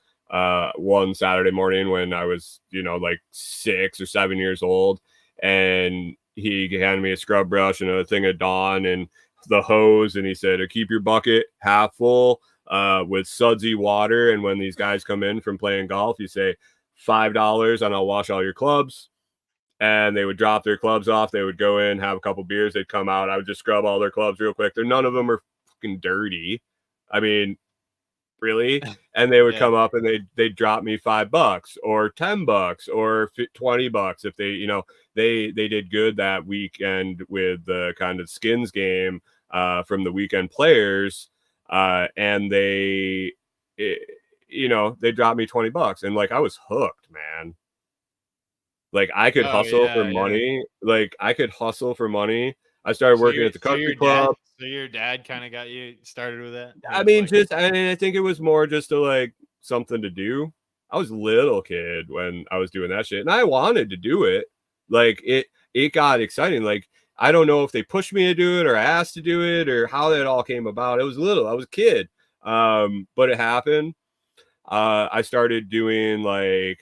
one Saturday morning when I was, like 6 or 7 years old, and he handed me a scrub brush and a thing of Dawn and the hose, and he said, "Keep your bucket half full with sudsy water, and when these guys come in from playing golf, you say $5 and I'll wash all your clubs." And they would drop their clubs off. They would go in, have a couple beers. They'd come out. I would just scrub all their clubs real quick. None of them are fucking dirty. I mean, really? And they would Yeah. come up and they'd drop me $5 or $10 or $20 if they did good that weekend with the kind of skins game from the weekend players, and they dropped me $20, and like I was hooked, man. Like I could Oh hustle for yeah, yeah. money. Like I could hustle for money. I started working at the country club. So your dad kind of got you started with that, I with mean, like, just I think it was more just to like something to do. I was a little kid when I was doing that shit, and I wanted to do it. Like it got exciting. Like I don't know if they pushed me to do it or I asked to do it or how that all came about. It was little. I was a kid, but it happened. I started doing like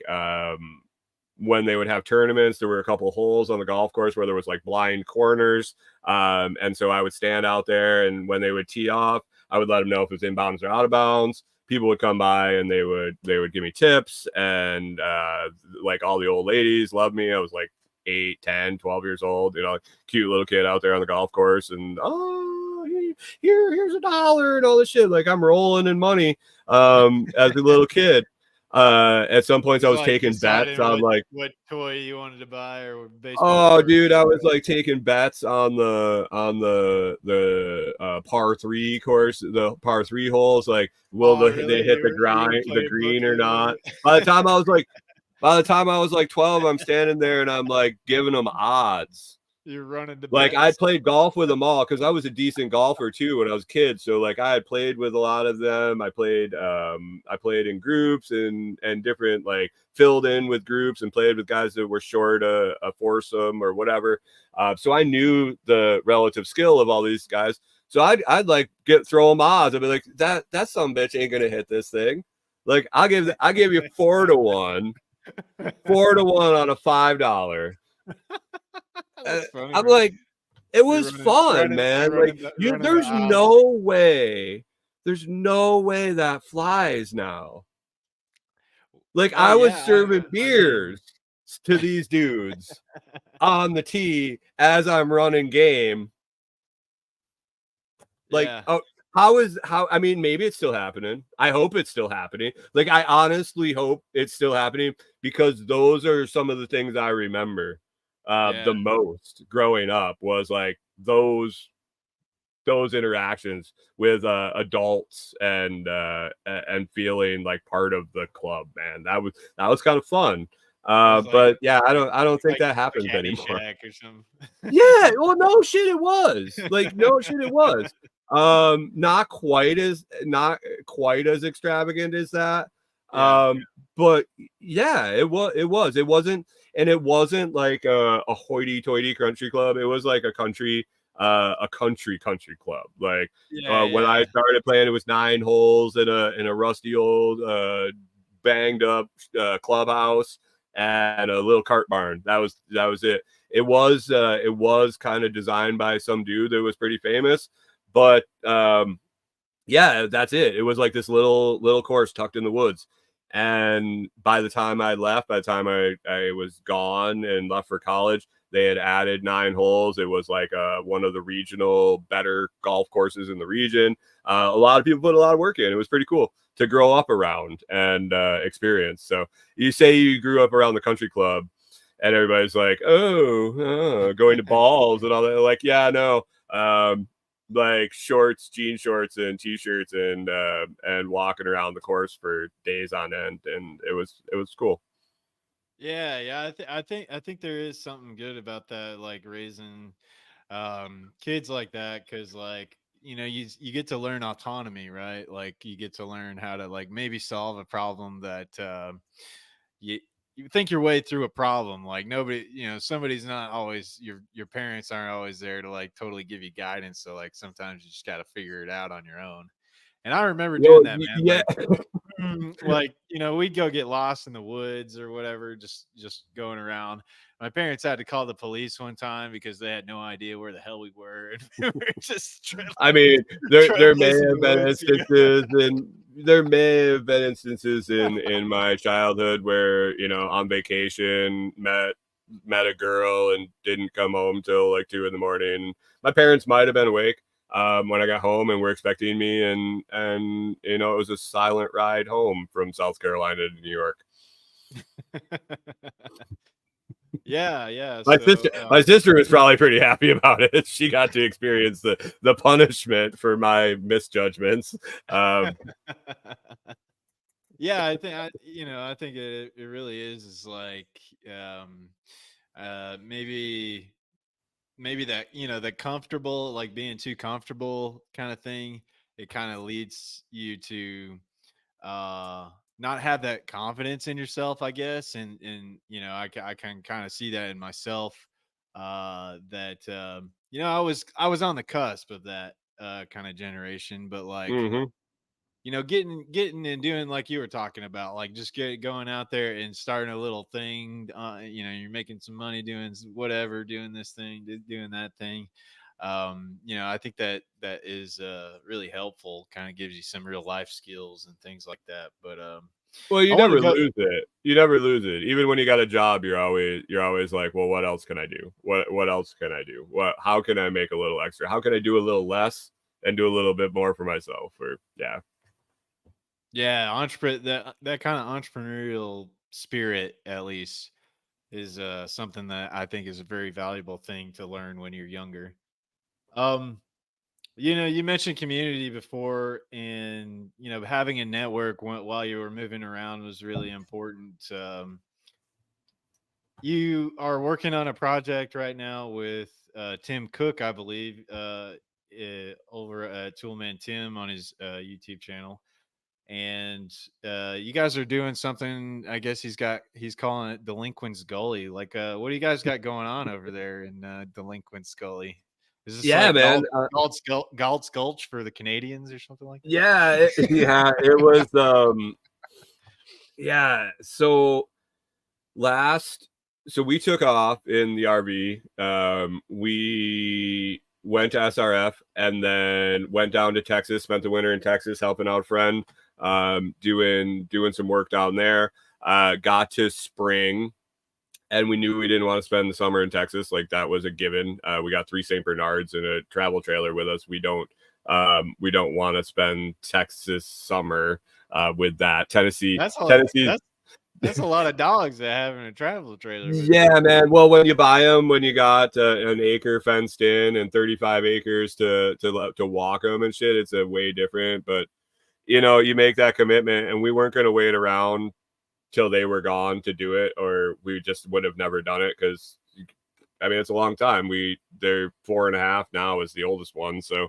when they would have tournaments, there were a couple of holes on the golf course where there was like blind corners. And so I would stand out there, and when they would tee off, I would let them know if it was inbounds or out of bounds. People would come by and they would give me tips, and like all the old ladies loved me. I was like 8, 10, 12 years old, cute little kid out there on the golf course, and here's $1 and all this shit. Like I'm rolling in money as a little kid. At some points I was like taking bets deciding on like what toy you wanted to buy or baseball oh card. dude, I was like taking bets on the par 3 course, the par 3 holes, like will Oh, they really? hit You were the playing green or bookie with not. it? By the time I was like 12, I'm standing there and I'm like giving them odds. You're running the Like I bets. played golf with them all because I was a decent golfer too when I was a kid. So like I had played with a lot of them. I played in groups and different, like filled in with groups and played with guys that were short a foursome or whatever. So I knew the relative skill of all these guys. So I'd like throw them odds. I'd be like that some bitch ain't gonna hit this thing. Like I give you 4-1, 4-1 on a $5. That's funny, I'm man. like, it You're was fun, man. Like running the there's odds. no way that flies now. Like Oh I was yeah, serving I mean, beers to these dudes on the tee as I'm running game. Like, yeah, oh, I mean, maybe it's still happening. I hope it's still happening. Like, I honestly hope it's still happening because those are some of the things I remember yeah. the most growing up was like those interactions with adults and feeling like part of the club, man. That was kind of fun. It was But yeah, I don't think like that like happens anymore. Caddyshack or something. Yeah, well, no shit, it was. Like, no shit, it was. Not quite as extravagant as that. Yeah, But yeah, it wasn't like a hoity-toity country club. It was like a country country club. Like yeah, when I yeah. started playing, it was 9 holes in a rusty old banged up clubhouse and a little cart barn. That was it. It was kind of designed by some dude that was pretty famous, but yeah, that's it. It was like this little course tucked in the woods. And by the time I left, by the time I was gone and left for college, they had added 9 holes. It was like one of the regional better golf courses in the region. A lot of people put a lot of work in. It was pretty cool to grow up around and experience. So you say you grew up around the country club, and everybody's like, oh, going to balls and all that. Like, yeah, no, like jean shorts and t-shirts and walking around the course for days on end, and it was cool. Yeah, yeah. I think there is something good about that, like raising kids like that, because like you get to learn autonomy, right? Like you get to learn how to like maybe solve a problem that you you think your way through a problem. Like nobody, somebody's not always your parents aren't always there to like totally give you guidance. So like sometimes you just got to figure it out on your own. And I remember doing Well, that, man. yeah. Like we'd go get lost in the woods or whatever, just going around. My parents had to call the police one time because they had no idea where the hell we were, and we were just I mean, there may trailblazing the have been woods. instances and there may have been instances in my childhood where on vacation met a girl and didn't come home till like 2 in the morning. My parents might have been awake when I got home and were expecting me, and it was a silent ride home from South Carolina to New York. Yeah, yeah. My So sister was probably pretty happy about it. She got to experience the punishment for my misjudgments. yeah, Yeah, I think it really is like, um, maybe that, the comfortable, like being too comfortable kind of thing, it kind of leads you to not have that confidence in yourself, I guess. And I can kind of see that in myself, that I was on the cusp of that kind of generation, but like, Hmm. getting and doing like you were talking about, like just going out there and starting a little thing. You're making some money doing whatever, doing this thing, doing that thing. I think that is really helpful. Kind of gives you some real life skills and things like that. But Well, I you want to never go. lose it. You never lose it. Even when you got a job, you're always like, well, what else can I do? What else can I do? How can I make a little extra? How can I do a little less and do a little bit more for myself? Or yeah. Yeah, that kind of entrepreneurial spirit, at least, is something that I think is a very valuable thing to learn when you're younger. Um, you mentioned community before, and having a network while you were moving around was really important. You are working on a project right now with Tim Cook, I believe, over at Toolman Tim on his YouTube channel, and you guys are doing something. I guess he's calling it Delinquent's Gully. Like, what do you guys got going on over there in Delinquent's Gully? Is this Yeah, like man. Galt's Gulch for the Canadians or something like that? Yeah, yeah, it was yeah, last so we took off in the RV. We went to SRF and then went down to Texas, spent the winter in Texas helping out a friend, doing some work down there. Got to spring and we knew we didn't want to spend the summer in Texas. Like that was a given. We got 3 St. Bernards and a travel trailer with us. We don't want to spend Texas summer with that. That's a Tennessee's that's a lot of dogs that have in a travel trailer with you. yeah, man. Well, when you buy them, when you got an acre fenced in and 35 acres to walk them and shit, it's a way different. But you make that commitment, and we weren't going to wait around till they were gone to do it, or we just would have never done it because I mean it's a long time. They're 4.5 now is the oldest one, so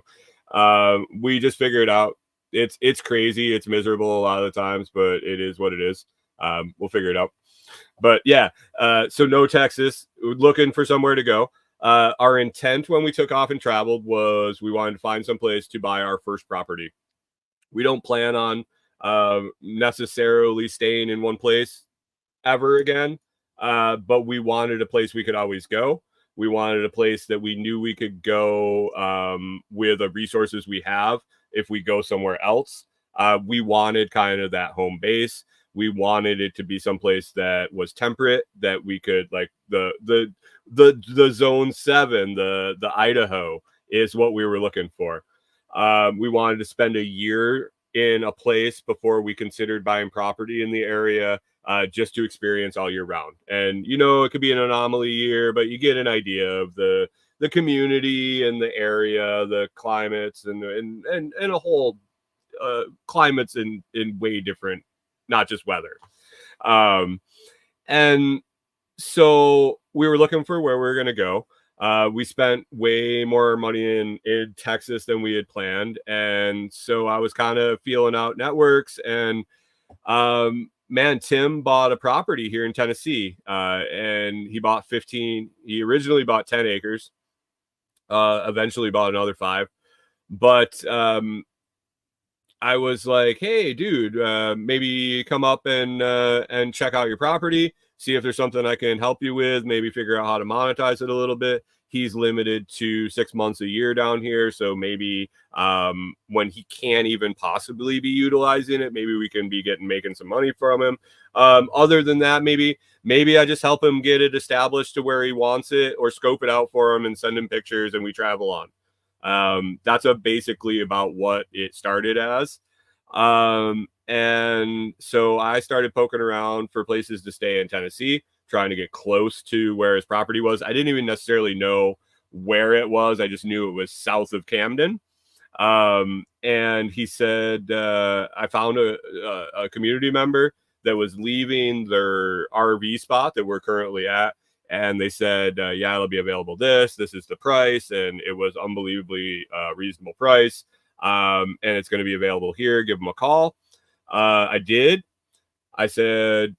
we just figured out it's crazy, it's miserable a lot of the times, but it is what it is. We'll figure it out. But yeah, so no Texas, looking for somewhere to go. Our intent when we took off and traveled was we wanted to find some place to buy our first property. We don't plan on necessarily staying in one place ever again, but we wanted a place we could always go. We wanted a place that we knew we could go with the resources we have if we go somewhere else. We wanted kind of that home base. We wanted it to be someplace that was temperate, that we could like the zone 7, the Idaho is what we were looking for. We wanted to spend a year in a place before we considered buying property in the area, just to experience all year round. And it could be an anomaly year, but you get an idea of the community and the area, the climates, and a whole climates in way different, not just weather. And so we were looking for where we were going to go. We spent way more money in Texas than we had planned. And so I was kind of feeling out networks, and man, Tim bought a property here in Tennessee, and he originally bought 10 acres, eventually bought another 5. But I was like, hey, dude, maybe come up and check out your property, see if there's something I can help you with, maybe figure out how to monetize it a little bit. He's limited to 6 months a year down here. So maybe when he can't even possibly be utilizing it, maybe we can be making some money from him. Other than that, maybe I just help him get it established to where he wants it, or scope it out for him and send him pictures and we travel on. That's basically about what it started as. And so I started poking around for places to stay in Tennessee, trying to get close to where his property was. I didn't even necessarily know where it was. I just knew it was south of Camden. And he said, I found a community member that was leaving their RV spot that we're currently at. And they said, yeah, it'll be available. This is the price. And it was unbelievably reasonable price. And it's going to be available here. Give them a call. I did. I said,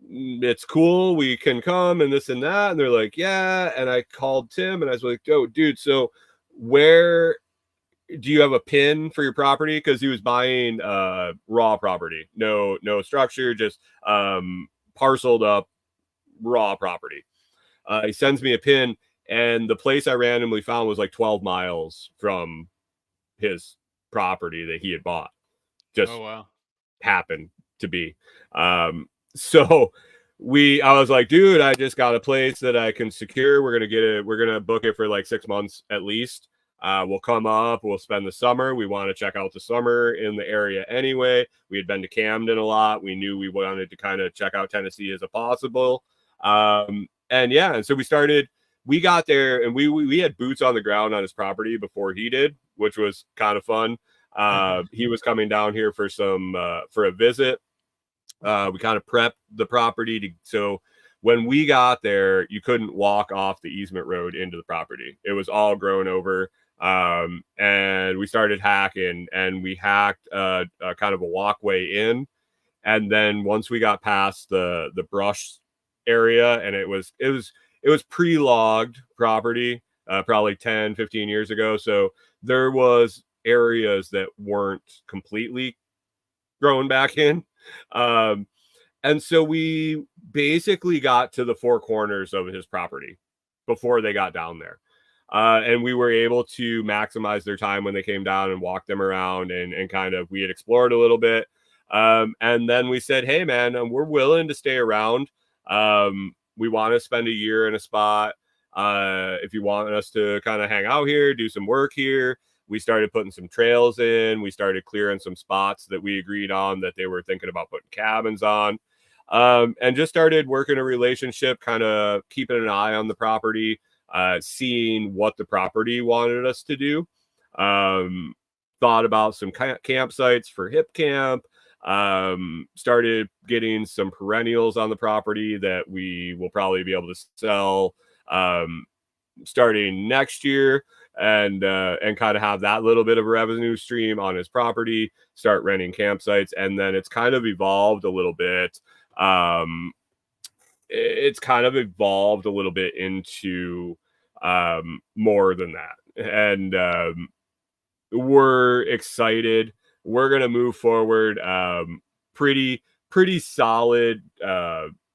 it's cool, we can come and this and that. And they're like, yeah. And I called Tim and I was like, oh, dude, so where do you have a pin for your property? Because he was buying raw property, no structure, just parceled up raw property. He sends me a pin, and the place I randomly found was like 12 miles from his property that he had bought. Just wow. happened to be. So I was like, dude, I just got a place that I can secure. We're gonna book it for like 6 months at least. We'll come up, we'll spend the summer. We want to check out the summer in the area anyway. We had been to Camden a lot. We knew we wanted to kind of check out Tennessee as a possible. And so we got there, and we had boots on the ground on his property before he did, which was kind of fun. He was coming down here for a visit. We kind of prepped the property so when we got there, you couldn't walk off the easement road into the property. It was all grown over. And we started hacking, and we hacked a kind of a walkway in. And then once we got past the brush area, and it was pre-logged property, probably 10-15 years ago. So there was areas that weren't completely grown back in. And so we basically got to the four corners of his property before they got down there. And we were able to maximize their time when they came down and walk them around, and kind of, we had explored a little bit. And then we said, hey man, we're willing to stay around. We want to spend a year in a spot. If you want us to kind of hang out here, do some work here. We started putting some trails in. We started clearing some spots that we agreed on that they were thinking about putting cabins on. And just started working a relationship, kind of keeping an eye on the property, seeing what the property wanted us to do. Thought about some campsites for hip camp. Started getting some perennials on the property that we will probably be able to sell starting next year, and kind of have that little bit of a revenue stream on his property, start renting campsites. And then it's kind of evolved a little bit. Into more than that. And we're excited. We're going to move forward. Pretty solid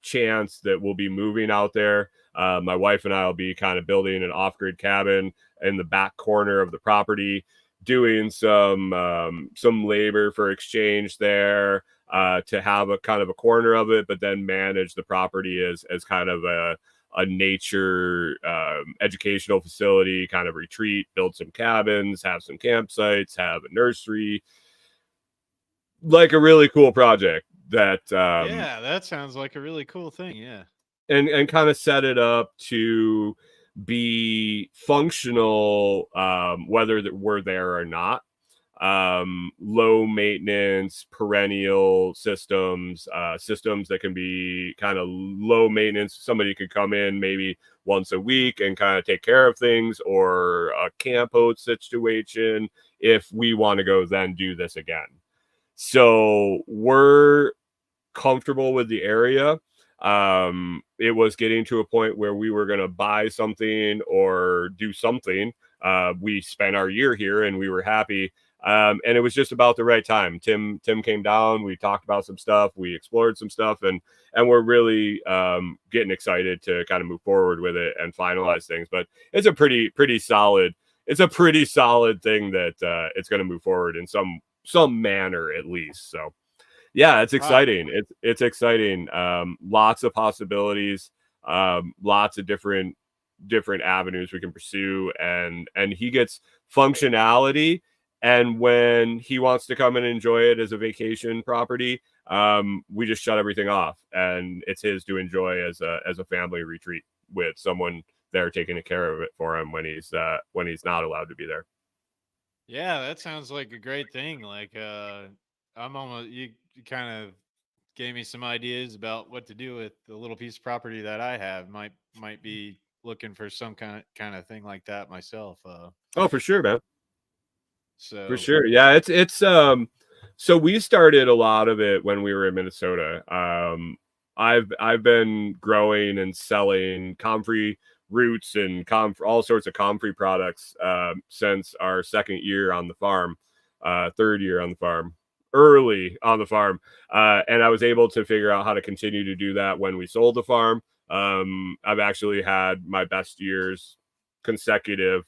chance that we'll be moving out there. My wife and I will be kind of building an off-grid cabin in the back corner of the property, doing some labor for exchange there, to have a kind of a corner of it, but then manage the property as kind of a nature educational facility, kind of retreat, build some cabins, have some campsites, have a nursery. Like a really cool project that that sounds like a really cool thing. Yeah. And kind of set it up to be functional, whether we're there or not. Low maintenance, perennial systems that can be kind of low maintenance. Somebody could come in maybe once a week and kind of take care of things, or a camp out situation if we want to go then do this again. So we're comfortable with the area. It was getting to a point where we were going to buy something or do something. We spent our year here and we were happy. And it was just about the right time. Tim came down. We talked about some stuff. We explored some stuff, and we're really getting excited to kind of move forward with it and finalize things. But it's a pretty solid. It's a pretty solid thing that it's going to move forward in some manner at least. So yeah, it's exciting. Wow. It's exciting. Lots of possibilities. Lots of different avenues we can pursue, and he gets functionality. And when he wants to come and enjoy it as a vacation property, we just shut everything off, and it's his to enjoy as a family retreat with someone there taking care of it for him when he's not allowed to be there. Yeah, that sounds like a great thing. Like, I'm almost you kind of gave me some ideas about what to do with the little piece of property that I have. Might be looking for some kind of thing like that myself. Oh, for sure, man. For So sure. Yeah, it's so we started a lot of it when we were in Minnesota. I've been growing and selling comfrey roots and all sorts of comfrey products since our second year on the farm, third year on the farm, early on the farm. And I was able to figure out how to continue to do that when we sold the farm. I've actually had my best years consecutive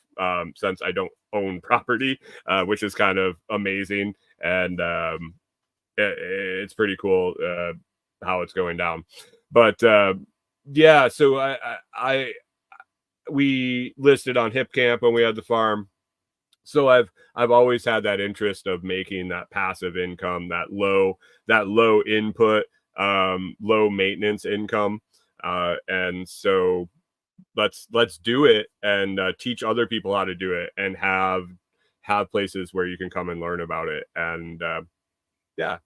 since I don't own property, which is kind of amazing. And it's pretty cool how it's going down. But yeah, so we listed on Hip Camp when we had the farm. So I've always had that interest of making that passive income, that low input, low maintenance income. And so let's do it and teach other people how to do it and have places where you can come and learn about it. And yeah.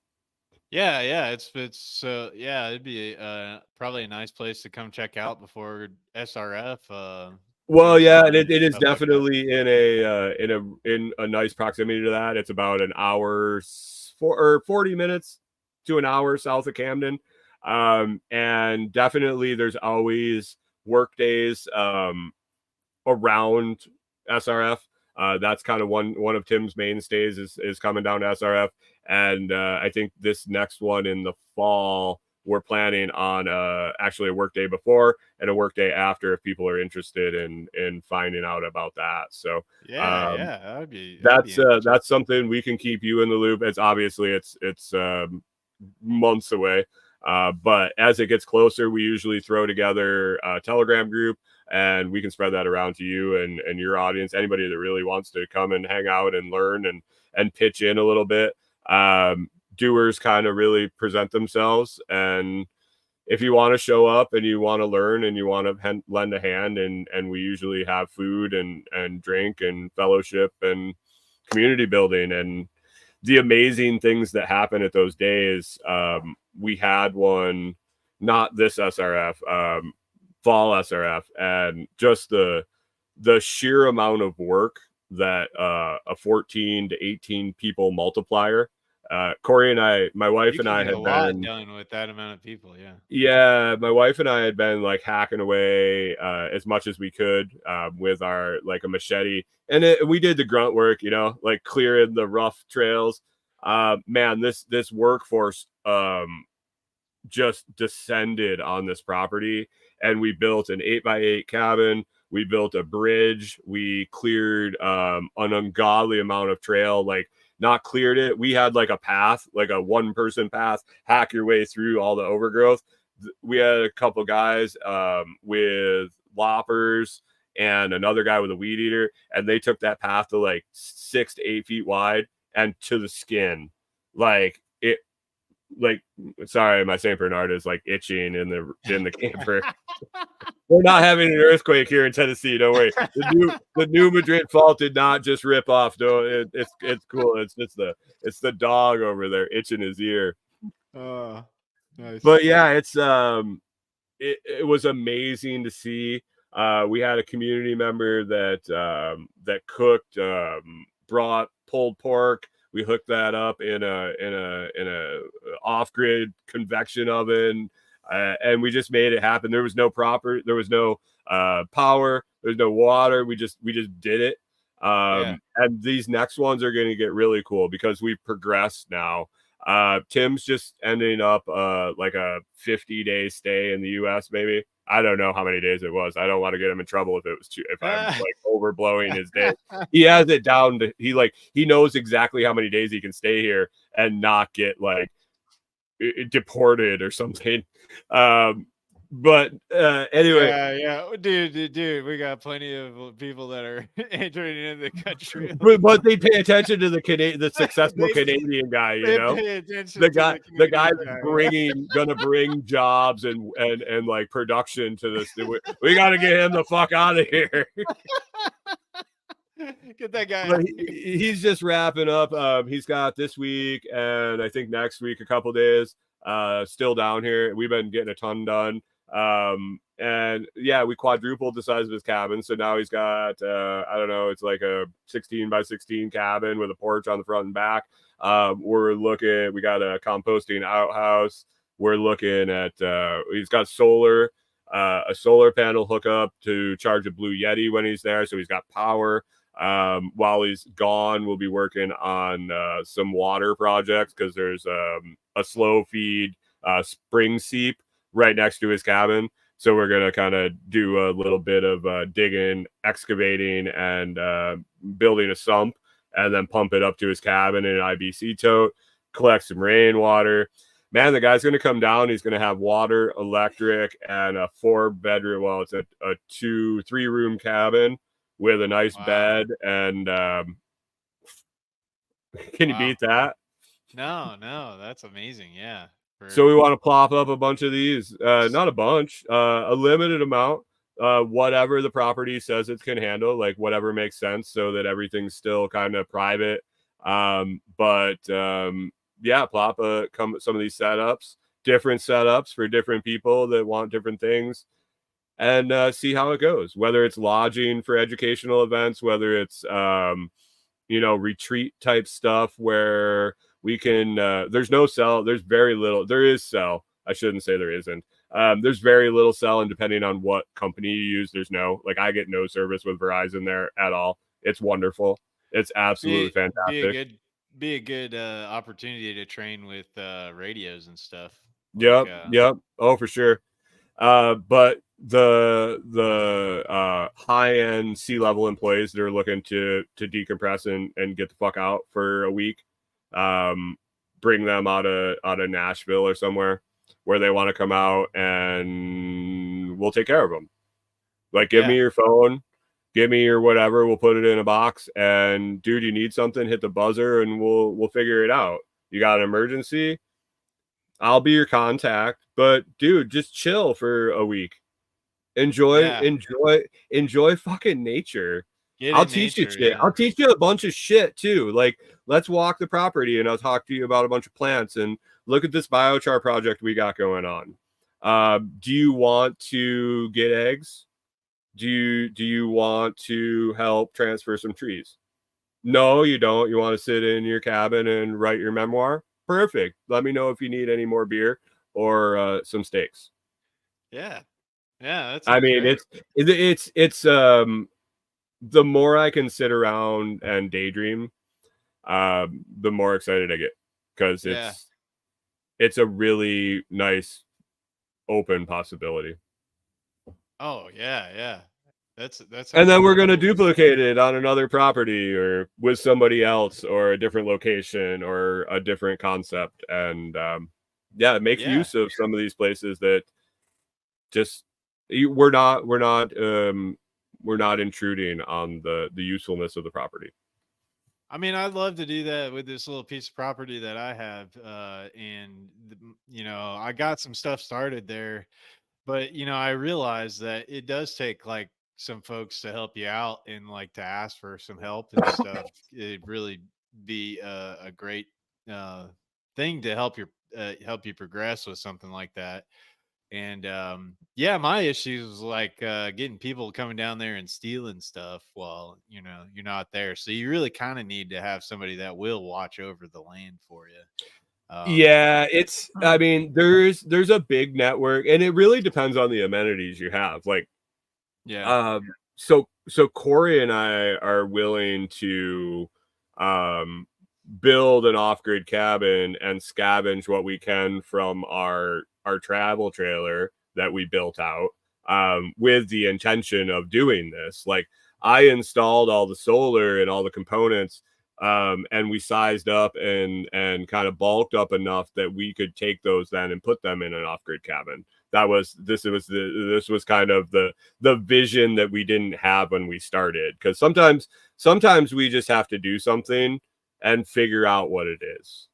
yeah, yeah, it'd be probably a nice place to come check out before SRF Well, goes yeah, and on it and is stuff like that. definitely in a nice proximity to that. It's about an hour or 40 minutes to an hour south of Camden. And definitely there's always work days around SRF. That's kind of one of Tim's mainstays is coming down to SRF, and I think this next one in the fall we're planning on actually a work day before and a work day after if people are interested in finding out about that. So Yeah, um, yeah, that'd be interesting. that's something we can keep you in the loop. It's obviously it's months away. But as it gets closer, we usually throw together a Telegram group and we can spread that around to you and your audience, anybody that really wants to come and hang out and learn and pitch in a little bit. Doers kind of really present themselves. And if you want to show up and you want to learn and you want to lend a hand, and we usually have food and drink and fellowship and community building and the amazing things that happen at those days. We had one, not this SRF, fall SRF, and just the sheer amount of work that a 14 to 18 people multiplier. Corey and I, my wife You and can I get a had lot been, done with that amount of people. Yeah. yeah, my wife and I had been like hacking away as much as we could with our like a machete, and we did the grunt work, like clearing the rough trails. Man, this workforce just descended on this property, and we built an 8x8 cabin. We built a bridge. We cleared an ungodly amount of trail, like not cleared it. We had like a path, like a one person path, hack your way through all the overgrowth. We had a couple guys with loppers and another guy with a weed eater, and they took that path to like 6 to 8 feet wide and to the skin. Like it, like, sorry, my Saint Bernard is like itching in the camper. We're not having an earthquake here in Tennessee. Don't worry. The new Madrid fault did not just rip off. No, it's cool. It's the dog over there itching his ear. Oh, nice. But yeah, it was amazing to see. We had a community member that cooked, brought pulled pork. We hooked that up in a off grid convection oven, and we just made it happen. There was no power. There's no water. We just did it. Yeah. And these next ones are going to get really cool because we've progressed now. Tim's just ending up like a 50-day stay in the US, maybe. I don't know how many days it was. I don't want to get him in trouble if I'm like overblowing his day. He has it down to he knows exactly how many days he can stay here and not get like deported or something. But anyway, Yeah. Dude, we got plenty of people that are entering into the country. but they pay attention to the successful They Canadian guy, they pay attention the to guy the that's Canadian guy. gonna bring jobs and like production to this. We got to get him the fuck out of here. Get that guy But out. he's just wrapping up. He's got this week and I think next week a couple days. Still down here. We've been getting a ton done. And yeah, we quadrupled the size of his cabin. So now he's got I don't know, it's like a 16 by 16 cabin with a porch on the front and back. We got a composting outhouse. We're looking at he's got a solar panel hookup to charge a Blue Yeti when he's there, so he's got power. While he's gone, we'll be working on some water projects because there's a slow feed spring seep right next to his cabin. So we're going to kind of do a little bit of digging, excavating, and building a sump, and then pump it up to his cabin in an IBC tote, collect some rainwater. Man, the guy's going to come down. He's going to have water, electric, and a 4-bedroom. Well, it's a 3-room cabin with a nice bed. And can you beat that? No, that's amazing. Yeah. So we want to plop up a bunch of these. Not a bunch, a limited amount. Whatever the property says it can handle, like whatever makes sense, so that everything's still kind of private. Yeah, plop some of these setups, different setups for different people that want different things, and see how it goes. Whether it's lodging for educational events, whether it's retreat type stuff where we can. There's no cell. There's very little. There is cell. I shouldn't say there isn't. There's very little cell, and depending on what company you use, there's no. Like I get no service with Verizon there at all. It's wonderful. It's absolutely fantastic. Be a good opportunity to train with radios and stuff. Yep. Oh, for sure. But the high end C-level employees that are looking to decompress and get the fuck out for a week, bring them out of Nashville or somewhere where they want to come out, and we'll take care of them. Like, give me your phone. Give me your whatever. We'll put it in a box. And dude, you need something? Hit the buzzer, and we'll figure it out. You got an emergency? I'll be your contact. But dude, just chill for a week. Enjoy fucking nature. I'll teach you shit. Yeah. I'll teach you a bunch of shit too. Like, let's walk the property, and I'll talk to you about a bunch of plants. And look at this biochar project we got going on. Do you want to get eggs? Do you want to help transfer some trees? No, you don't. You want to sit in your cabin and write your memoir? Perfect. Let me know if you need any more beer or some steaks. Yeah. That's. I mean, great. it's the more I can sit around and daydream, the more excited I get, because it's a really nice open possibility. Oh yeah. That's and then we're going to duplicate it on another property or with somebody else or a different location or a different concept. And make use of some of these places that just we're not intruding on the usefulness of the property. I mean, I'd love to do that with this little piece of property that I have. I got some stuff started there, but I realized that it does take like some folks to help you out and like to ask for some help and stuff. It'd really be a great thing to help you progress with something like that. And my issue is like getting people coming down there and stealing stuff while you're not there. So you really kind of need to have somebody that will watch over the land for you. I mean, there's a big network, and it really depends on the amenities you have. Like, so Corey and I are willing to build an off-grid cabin and scavenge what we can from our travel trailer that we built out, with the intention of doing this. Like, I installed all the solar and all the components, and we sized up and kind of bulked up enough that we could take those then and put them in an off-grid cabin. This was kind of the vision that we didn't have when we started, because sometimes we just have to do something and figure out what it is.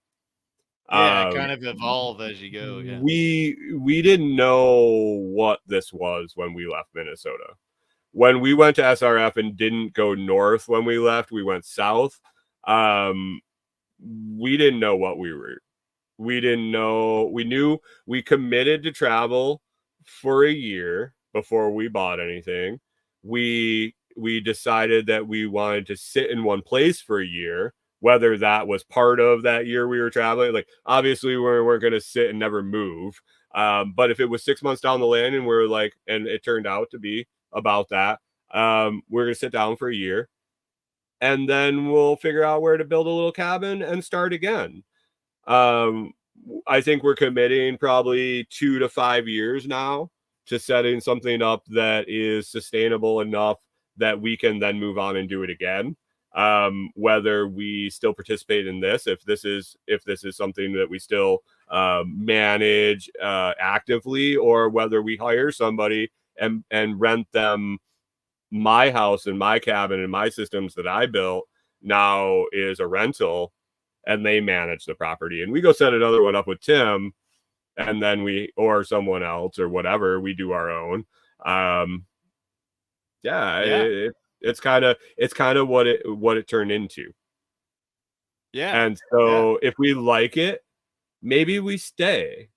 Kind of evolve as you go. We didn't know what this was when we left Minnesota. when we went to SRF and didn't go north when we left, we went south. We didn't know what we didn't know. We knew we committed to travel for a year before we bought anything. We decided that we wanted to sit in one place for a year, whether that was part of that year we were traveling. Like, obviously, we weren't going to sit and never move. But if it was 6 months down the line and we're like, and it turned out to be about that, we're going to sit down for a year, and then we'll figure out where to build a little cabin and start again. I think we're committing probably 2 to 5 years now to setting something up that is sustainable enough that we can then move on and do it again. Whether we still participate in this, if this is something that we still manage actively, or whether we hire somebody and rent them my house and my cabin and my systems that I built now is a rental, and they manage the property, and we go set another one up with Tim, and then we, or someone else or whatever, we do our own. It's kind of what it turned into. Yeah. And so if we like it, maybe we stay.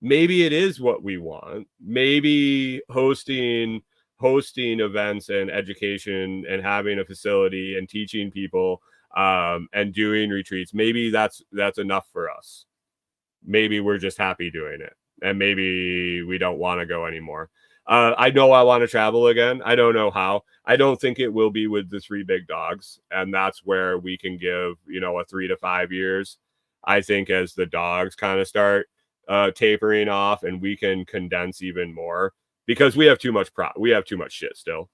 Maybe it is what we want. Maybe hosting events and education and having a facility and teaching people and doing retreats, maybe that's enough for us. Maybe we're just happy doing it, and maybe we don't want to go anymore. I know I want to travel again. I don't know how. I don't think it will be with the 3 big dogs, and that's where we can give, a 3 to 5 years. I think as the dogs kind of start tapering off, and we can condense even more, because we have too much shit still.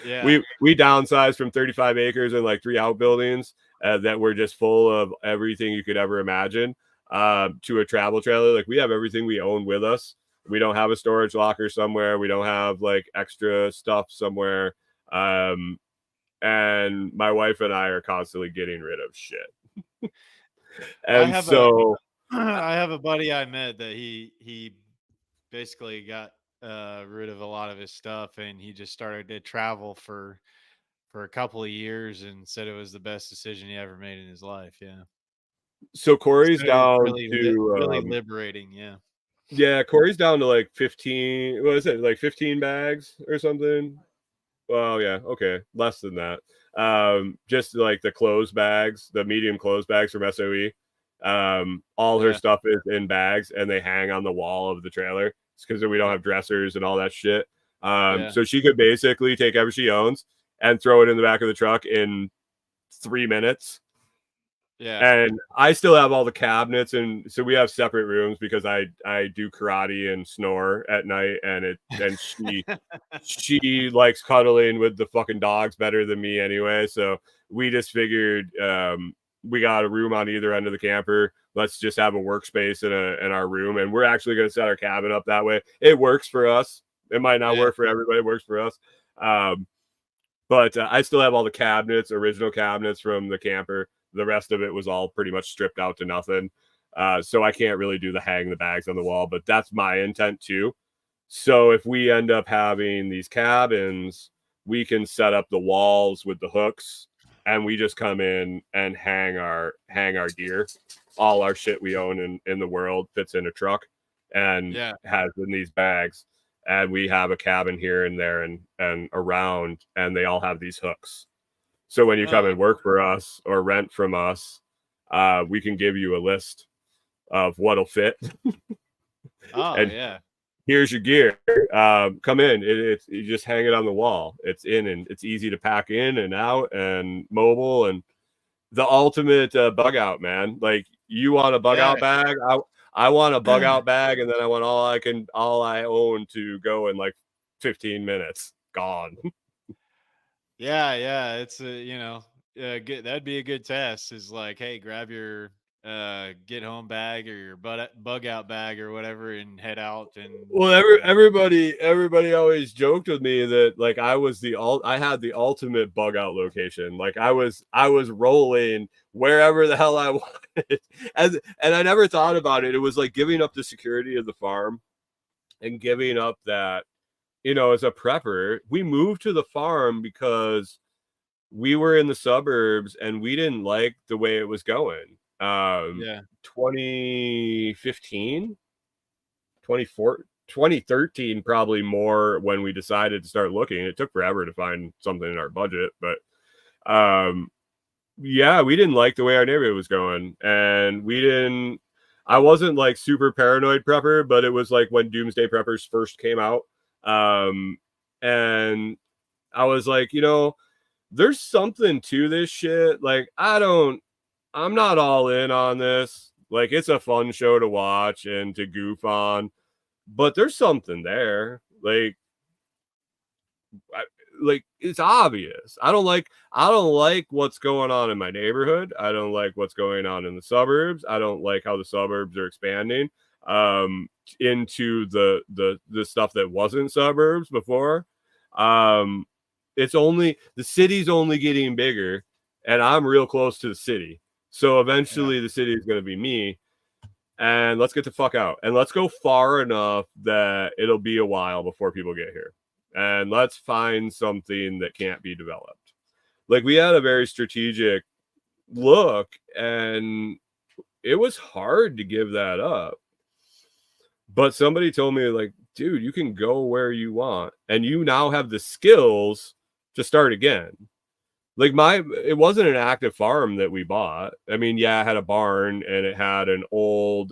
Yeah. We downsized from 35 acres and like 3 outbuildings that were just full of everything you could ever imagine to a travel trailer. Like, we have everything we own with us. We don't have a storage locker somewhere. We don't have like extra stuff somewhere. And my wife and I are constantly getting rid of shit. And I have a buddy I met that he basically got rid of a lot of his stuff, and he just started to travel for a couple of years and said it was the best decision he ever made in his life. Yeah. So Corey's down really to liberating. Yeah. Yeah, Corey's down to like 15. What is it? Like 15 bags or something? Well, yeah, okay, less than that. Just like the clothes bags, the medium clothes bags from SOE. All her stuff is in bags, and they hang on the wall of the trailer. It's because we don't have dressers and all that shit. So she could basically take everything she owns and throw it in the back of the truck in 3 minutes. Yeah. And I still have all the cabinets, and so we have separate rooms because I do karate and snore at night, and she likes cuddling with the fucking dogs better than me anyway. So we just figured we got a room on either end of the camper. Let's just have a workspace in our room, and we're actually going to set our cabin up that way. It works for us. It might not work for everybody. It works for us. But I still have all the cabinets, original cabinets from the camper. The rest of it was all pretty much stripped out to nothing. So I can't really do the hang the bags on the wall, but that's my intent too. So if we end up having these cabins, we can set up the walls with the hooks, and we just come in and hang our gear. All our shit we own in the world fits in a truck and has in these bags. And we have a cabin here and there and around, and they all have these hooks. So when you come and work for us or rent from us, we can give you a list of what'll fit. Here's your gear. Come in. You just hang it on the wall. It's in, and it's easy to pack in and out and mobile, and the ultimate bug out, man. Like, you want a bug out bag? I want a bug out bag, and then I want all I own to go in like 15 minutes. Gone. Yeah. It's good. That'd be a good test. Is like, hey, grab your get home bag or your bug out bag or whatever, and head out. And everybody always joked with me that like I had the ultimate bug out location. Like I was rolling wherever the hell I wanted, and I never thought about it. It was like giving up the security of the farm and giving up that as a prepper, we moved to the farm because we were in the suburbs and we didn't like the way it was going. 2015, 2013, probably more, when we decided to start looking. It took forever to find something in our budget, but yeah, we didn't like the way our neighborhood was going, and I wasn't like super paranoid prepper, but it was like when Doomsday Preppers first came out. And I was like, there's something to this shit. Like, I'm not all in on this. Like, it's a fun show to watch and to goof on, but there's something there. Like it's obvious. I don't like what's going on in my neighborhood. I don't like what's going on in the suburbs. I don't like how the suburbs are expanding into the stuff that wasn't suburbs before. It's only, the city's only getting bigger, and I'm real close to the city. So eventually the city is going to be me. And let's get the fuck out, and let's go far enough that it'll be a while before people get here. And let's find something that can't be developed. Like, we had a very strategic look, and it was hard to give that up. But somebody told me, like, dude, you can go where you want, and you now have the skills to start again. Like, it wasn't an active farm that we bought. I mean, yeah, it had a barn, and it had an old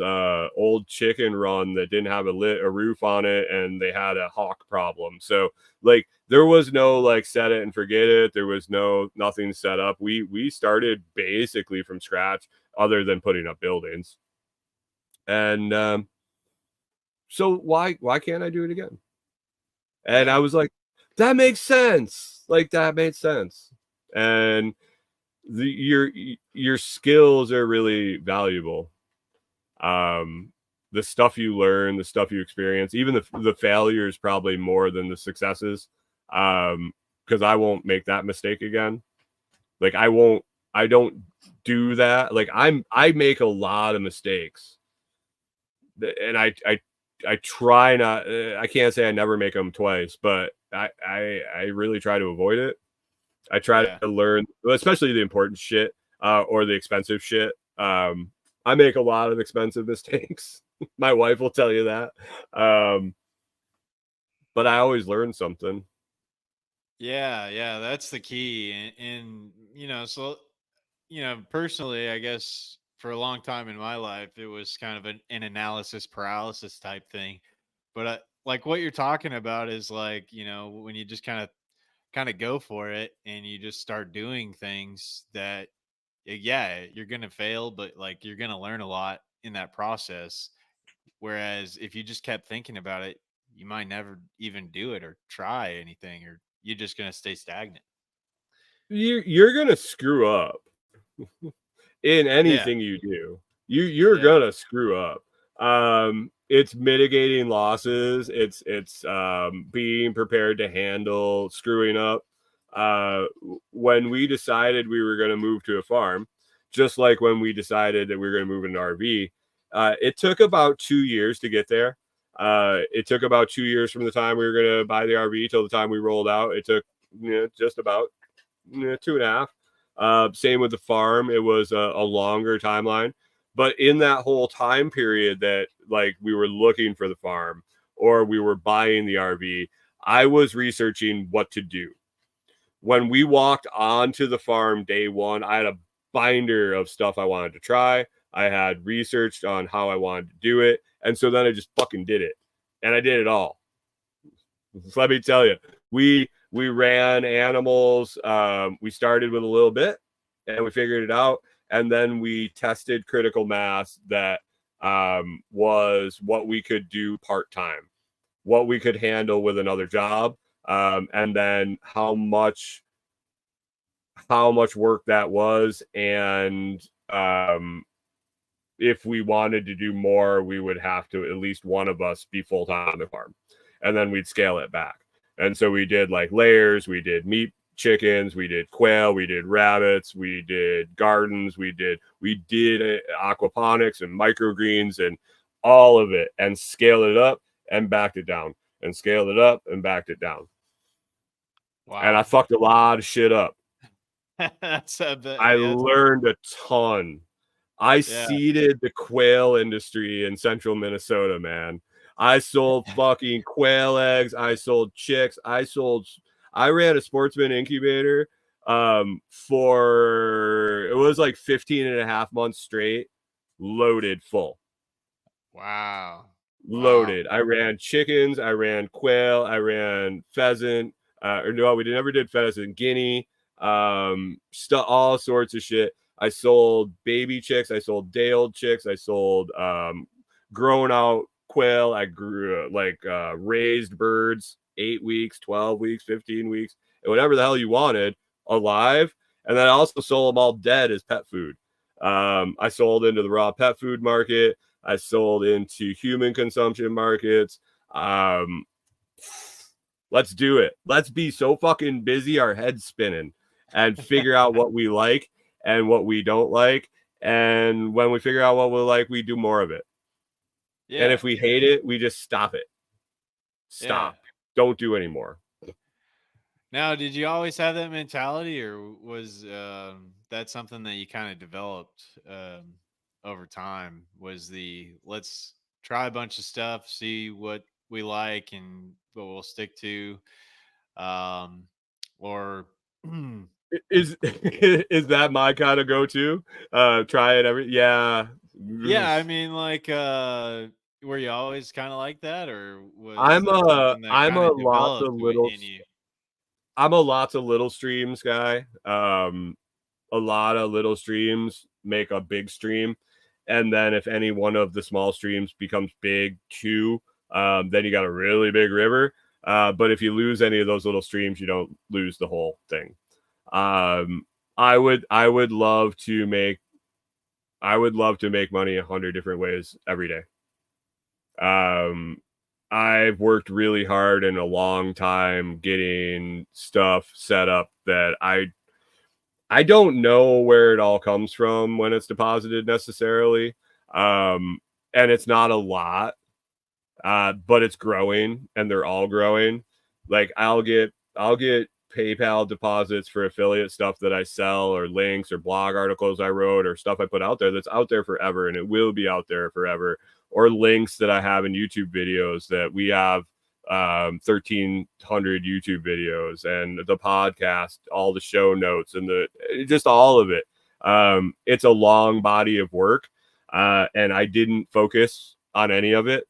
chicken run that didn't have a roof on it, and they had a hawk problem. So, like, there was no like set it and forget it. There was nothing set up. We started basically from scratch, other than putting up buildings. And so why can't I do it again? And I was like, that makes sense. Like, that made sense. And your skills are really valuable. The stuff you learn, the stuff you experience, even the failures, probably more than the successes. Because I won't make that mistake again. Like, I don't do that. Like, I make a lot of mistakes, and I try not. I can't say I never make them twice, but I really try to avoid it. I try to learn, especially the important shit, or the expensive shit. I make a lot of expensive mistakes. My wife will tell you that. But I always learn something. Yeah, that's the key. And personally, I guess for a long time in my life, it was kind of an analysis paralysis type thing. But like what you're talking about is like, when you just kind of go for it and you just start doing things that, yeah, you're going to fail, but like you're going to learn a lot in that process. Whereas if you just kept thinking about it, you might never even do it or try anything, or you're just going to stay stagnant. You're going to screw up in anything you do. You're going to screw up. It's mitigating losses. It's being prepared to handle screwing up. When we decided we were going to move to a farm, just like when we decided that we were going to move into an RV, it took about 2 years to get there. It took about 2 years from the time we were going to buy the RV till the time we rolled out. It took just about 2.5. Same with the farm. It was a longer timeline. But in that whole time period that like we were looking for the farm or we were buying the RV, I was researching what to do. When we walked onto the farm day one, I had a binder of stuff I wanted to try. I had researched on how I wanted to do it. And so then I just fucking did it. And I did it all. So let me tell you, we ran animals. We started with a little bit and we figured it out. And then we tested critical mass that was what we could do part-time, what we could handle with another job, and then how much work that was. And if we wanted to do more, we would have to at least one of us be full-time on the farm. And then we'd scale it back. And so we did like layers, we did meat chickens, we did quail, we did rabbits, we did gardens, we did aquaponics and microgreens and all of it, and scaled it up and backed it down. and scaled it up and backed it down. Wow. And I fucked a lot of shit up. That's I learned a ton. I seeded the quail industry in central Minnesota, man. I sold fucking quail eggs. I sold chicks. I ran a sportsman incubator for, it was like 15 and a half months straight, loaded full. Wow. Loaded. I ran chickens. I ran quail. I ran pheasant. Or no, we never did pheasant. Guinea. All sorts of shit. I sold baby chicks. I sold day-old chicks. I sold grown out quail. I grew raised birds, 8 weeks, 12 weeks, 15 weeks, and whatever the hell you wanted alive. And then I also sold them all dead as pet food. I sold into the raw pet food market. I sold into human consumption markets. Let's do it. Let's be so fucking busy, our heads spinning, and figure out what we like and what we don't like. And when we figure out what we like, we do more of it. Yeah. And if we hate it, we just stop it. Stop. Don't do anymore. Now, did you always have that mentality, or was that something that you kind of developed over time? Was let's try a bunch of stuff, see what we like and what we'll stick to, or is that my kind of go-to? Try it every yeah. I mean, like, were you always kind of like that, or was I'm a lots of little streams guy. A lot of little streams make a big stream, and then if any one of the small streams becomes big too, then you got a really big river. But if you lose any of those little streams, you don't lose the whole thing. I would love to make money 100 different ways every day. I've worked really hard in a long time getting stuff set up that I don't know where it all comes from when it's deposited necessarily. And it's not a lot, but it's growing, and they're all growing. Like I'll get PayPal deposits for affiliate stuff that I sell, or links, or blog articles I wrote, or stuff I put out there that's out there forever, and it will be out there forever. Or links that I have in YouTube videos that we have 1,300 YouTube videos, and the podcast, all the show notes, and just all of it. It's a long body of work, and I didn't focus on any of it.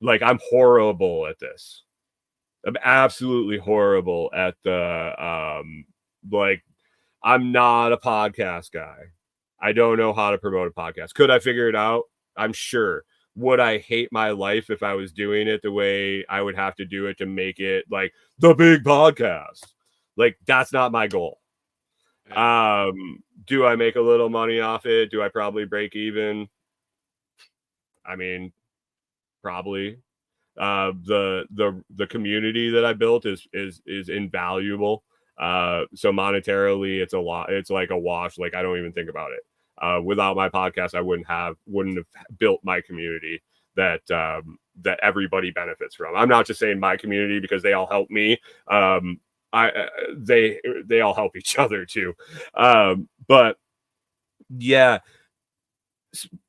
Like, I'm horrible at this. I'm absolutely horrible at I'm not a podcast guy. I don't know how to promote a podcast. Could I figure it out? I'm sure. Would I hate my life if I was doing it the way I would have to do it to make it like the big podcast? Like, that's not my goal. Yeah. Do I make a little money off it? Do I probably break even? I mean, probably. The community that I built is invaluable. So monetarily, it's a lot. It's like a wash. Like, I don't even think about it. Without my podcast, I wouldn't have built my community that everybody benefits from. I'm not just saying my community because they all help me. They all help each other too. But yeah,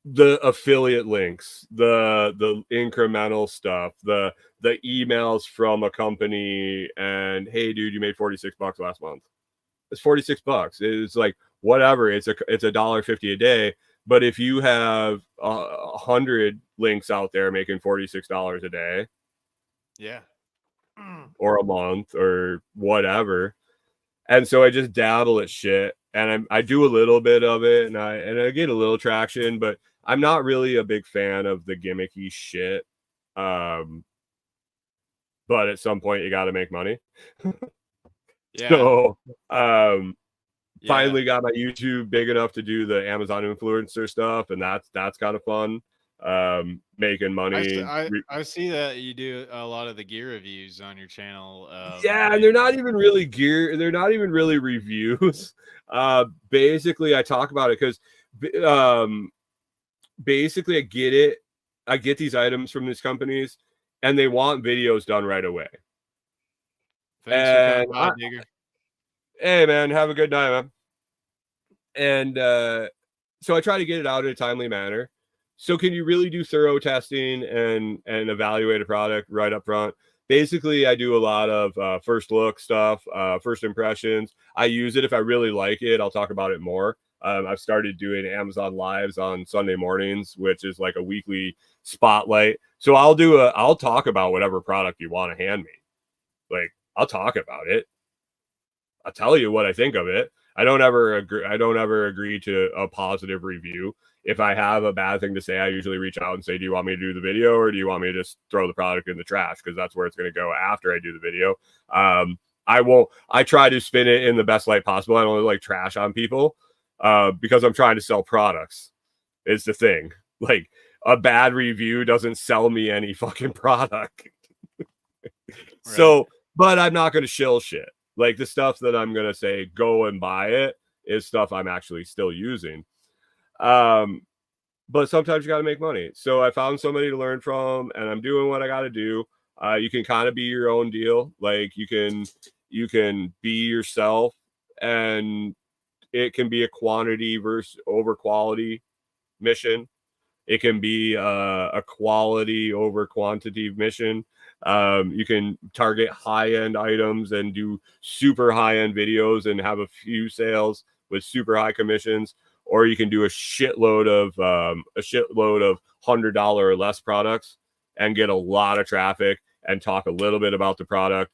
the affiliate links, the incremental stuff, the emails from a company, and hey, dude, you made $46 last month. It's $46. It's like, whatever. It's $1.50 a day. But if you have 100 links out there making $46 a day, yeah, or a month, or whatever. And so I just dabble at shit, and I do a little bit of it, and I get a little traction, but I'm not really a big fan of the gimmicky shit. But at some point you got to make money. Yeah. So, finally got my YouTube big enough to do the Amazon influencer stuff, and that's kind of fun. Making money. I see that you do a lot of the gear reviews on your channel. Yeah, and they're not even really gear. They're not even really reviews. Basically, I talk about it because, basically, I get these items from these companies, and they want videos done right away. Thanks for coming And by, Digger. hey man, have a good night, man. And so I try to get it out in a timely manner. So can you really do thorough testing and evaluate a product right up front? Basically, I do a lot of first look stuff, first impressions. I use it if I really like it. I'll talk about it more. I've started doing Amazon Lives on Sunday mornings, which is like a weekly spotlight. So I'll talk about whatever product you want to hand me. Like, I'll talk about it. I'll tell you what I think of it. I don't ever agree to a positive review. If I have a bad thing to say, I usually reach out and say, do you want me to do the video, or do you want me to just throw the product in the trash? Because that's where it's going to go after I do the video. I try to spin it in the best light possible. I don't like trash on people because I'm trying to sell products. It's the thing. Like, a bad review doesn't sell me any fucking product. So, but I'm not going to shill shit. Like, the stuff that I'm going to say, go and buy it, is stuff I'm actually still using. But sometimes you got to make money. So I found somebody to learn from, and I'm doing what I got to do. You can kind of be your own deal. Like, you can be yourself, and it can be a quantity versus over quality mission. It can be a quality over quantity mission. You can target high-end items and do super high-end videos and have a few sales with super high commissions, or you can do a shitload of $100 or less products and get a lot of traffic and talk a little bit about the product.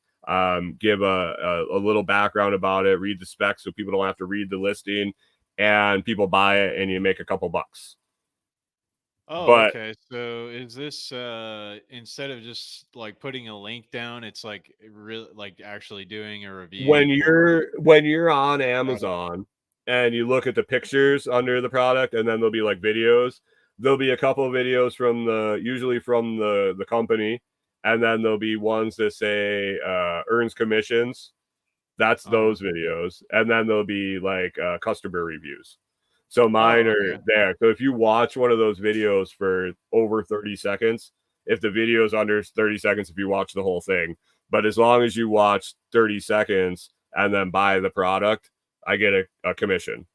Give a little background about it, read the specs so people don't have to read the listing, and people buy it and you make a couple bucks. Oh, okay. So is this instead of just like putting a link down, it's like really like actually doing a review? When you're on Amazon and you look at the pictures under the product, and then there'll be like videos. There'll be a couple of videos usually from the company, and then there'll be ones that say earns commissions. That's those videos, and then there'll be like customer reviews. So mine are there. So if you watch one of those videos for over 30 seconds, if the video is under 30 seconds, if you watch the whole thing, but as long as you watch 30 seconds and then buy the product, I get a commission.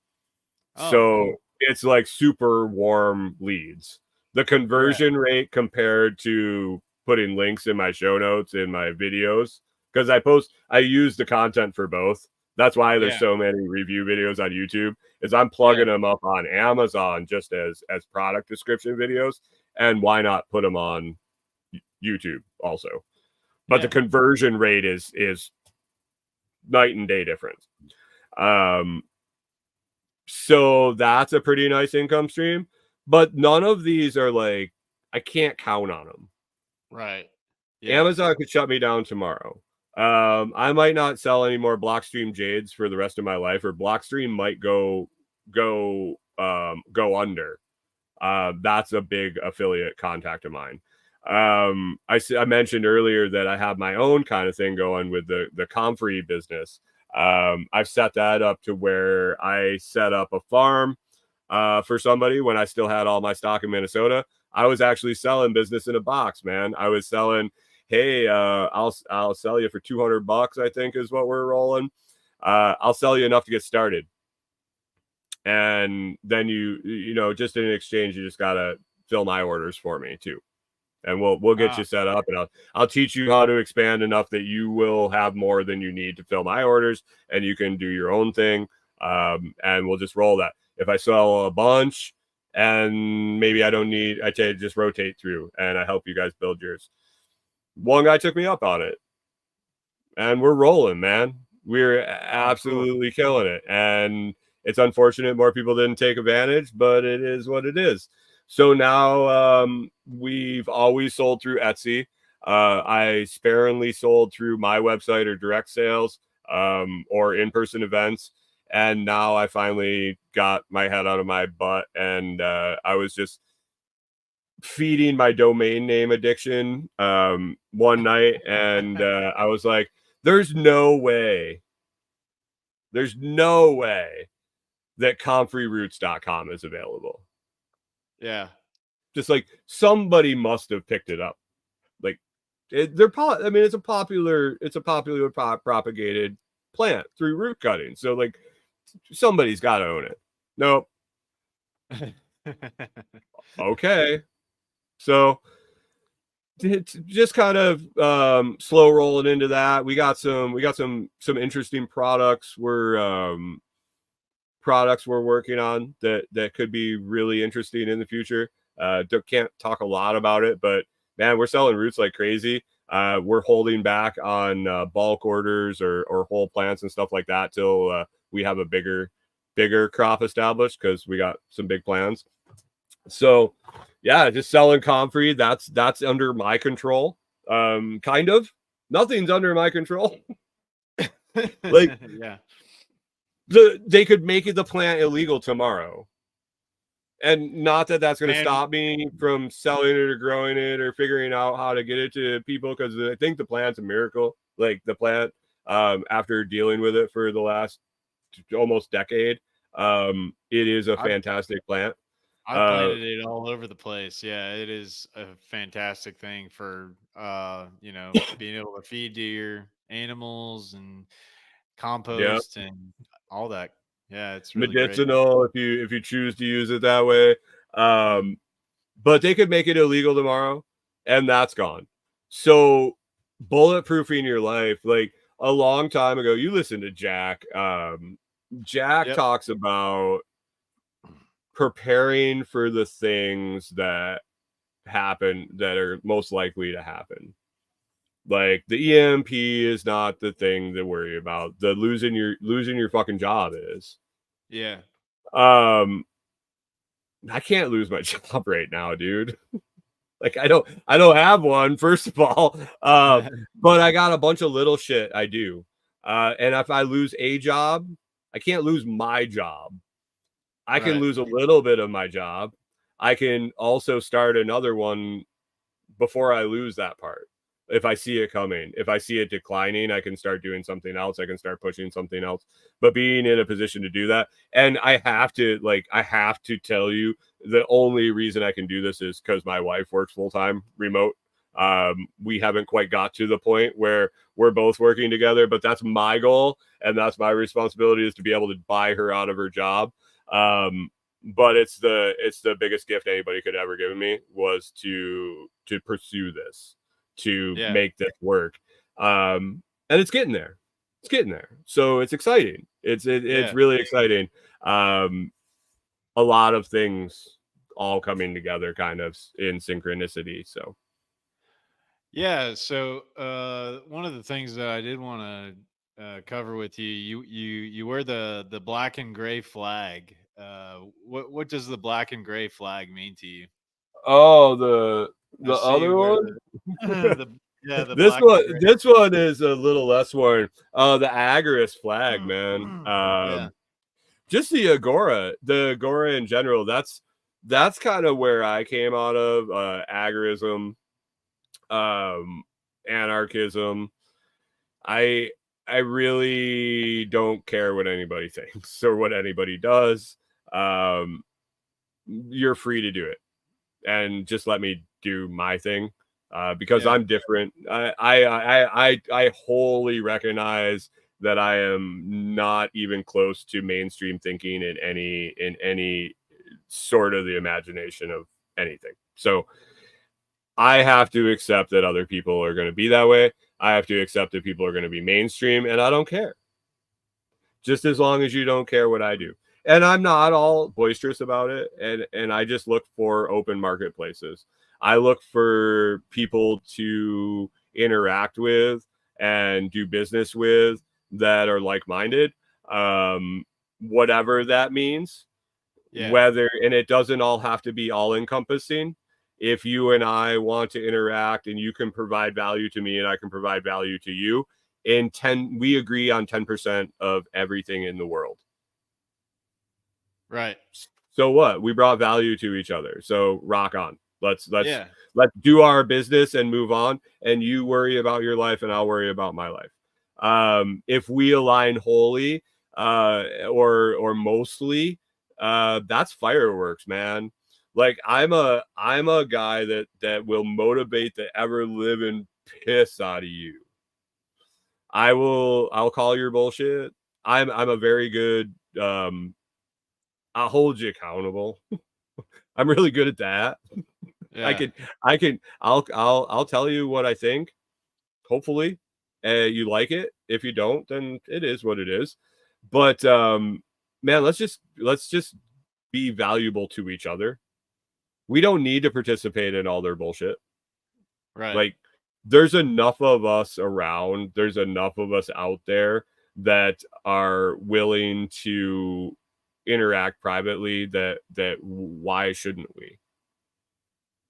So it's like super warm leads. The conversion rate compared to putting links in my show notes in my videos, because I use the content for both. That's why there's so many review videos on YouTube, is I'm plugging them up on Amazon just as product description videos. And why not put them on YouTube also? But the conversion rate is night and day difference. So that's a pretty nice income stream, but none of these are like, I can't count on them. Right. Yeah. Amazon could shut me down tomorrow. I might not sell any more Blockstream Jades for the rest of my life, or Blockstream might go under. That's a big affiliate contact of mine. I mentioned earlier that I have my own kind of thing going with the Comfrey business. I've set that up to where I set up a farm for somebody when I still had all my stock in Minnesota. I was actually selling business in a box, man. I was selling, hey, I'll sell you for $200, I think is what we're rolling. I'll sell you enough to get started. And then you know, just in exchange, you just gotta fill my orders for me too. And we'll get you set up, and I'll teach you how to expand enough that you will have more than you need to fill my orders, and you can do your own thing. And we'll just roll that. If I sell a bunch and maybe I don't need, I just rotate through and I help you guys build yours. One guy took me up on it, and we're rolling, man. We're absolutely killing it. And it's unfortunate more people didn't take advantage, but it is what it is. So now we've always sold through Etsy. I sparingly sold through my website or direct sales or in-person events. And now I finally got my head out of my butt, and I was just feeding my domain name addiction one night, and I was like, there's no way that comfreyroots.com is available. Yeah. Just like somebody must have picked it up. Like, I mean, it's a popular propagated plant through root cutting. So like somebody's got to own it. Nope. Okay. So it's just kind of slow rolling into that. We got some interesting products we're working on that could be really interesting in the future. Can't talk a lot about it, but man, we're selling roots like crazy. We're holding back on bulk orders or whole plants and stuff like that till we have a bigger crop established, because we got some big plans. So yeah, just selling comfrey, that's under my control. Kind of. Nothing's under my control. Like, yeah, they could make the plant illegal tomorrow. And not that that's going to stop me from selling it or growing it or figuring out how to get it to people, because I think the plant's a miracle. Like the plant, after dealing with it for the last almost decade, it is a fantastic plant. I planted it all over the place. Yeah, it is a fantastic thing for being able to feed to your animals and compost and all that. Yeah, it's really medicinal great. if you choose to use it that way. But they could make it illegal tomorrow, and that's gone. So bulletproofing your life, like a long time ago, you listened to Jack. Jack talks about preparing for the things that happen that are most likely to happen. Like the EMP is not the thing to worry about. The losing your fucking job is. Yeah. I can't lose my job right now, dude. Like I don't have one, first of all. But I got a bunch of little shit I do. And if I lose a job, I can't lose my job. I can lose a little bit of my job. I can also start another one before I lose that part. If I see it coming, if I see it declining, I can start doing something else. I can start pushing something else. But being in a position to do that, and I have to tell you, the only reason I can do this is because my wife works full-time remote. We haven't quite got to the point where we're both working together, but that's my goal, and that's my responsibility, is to be able to buy her out of her job. But it's the biggest gift anybody could ever give me, was to pursue this, to make this work. And it's getting there. So it's exciting. It's really exciting. A lot of things all coming together kind of in synchronicity. So one of the things that I did want to cover with you wear the black and gray flag. What does the black and gray flag mean to you? Oh, the other one? This one is a little less worn. The Agorist flag, man. Just the Agora in general. That's kind of where I came out of. Agorism, anarchism. I really don't care what anybody thinks or what anybody does. You're free to do it, and just let me do my thing, because I'm different. I wholly recognize that I am not even close to mainstream thinking in any sort of the imagination of anything. So I have to accept that other people are going to be that way. I have to accept that people are going to be mainstream, and I don't care. Just as long as you don't care what I do. And I'm not all boisterous about it. And I just look for open marketplaces. I look for people to interact with and do business with that are like-minded, whatever that means. And it doesn't all have to be all-encompassing. If you and I want to interact, and you can provide value to me and I can provide value to you, we agree on 10% of everything in the world. Right. So what? We brought value to each other. So rock on. Let's do our business and move on. And you worry about your life, and I'll worry about my life. If we align wholly, or mostly, that's fireworks, man. Like I'm a guy that will motivate the ever living piss out of you. I'll call your bullshit. I'm a very good I'll hold you accountable. I'm really good at that. Yeah. I'll tell you what I think. Hopefully, you like it. If you don't, then it is what it is. But man, let's just be valuable to each other. We don't need to participate in all their bullshit. Right. Like, there's enough of us around. There's enough of us out there that are willing to interact privately. That why shouldn't we?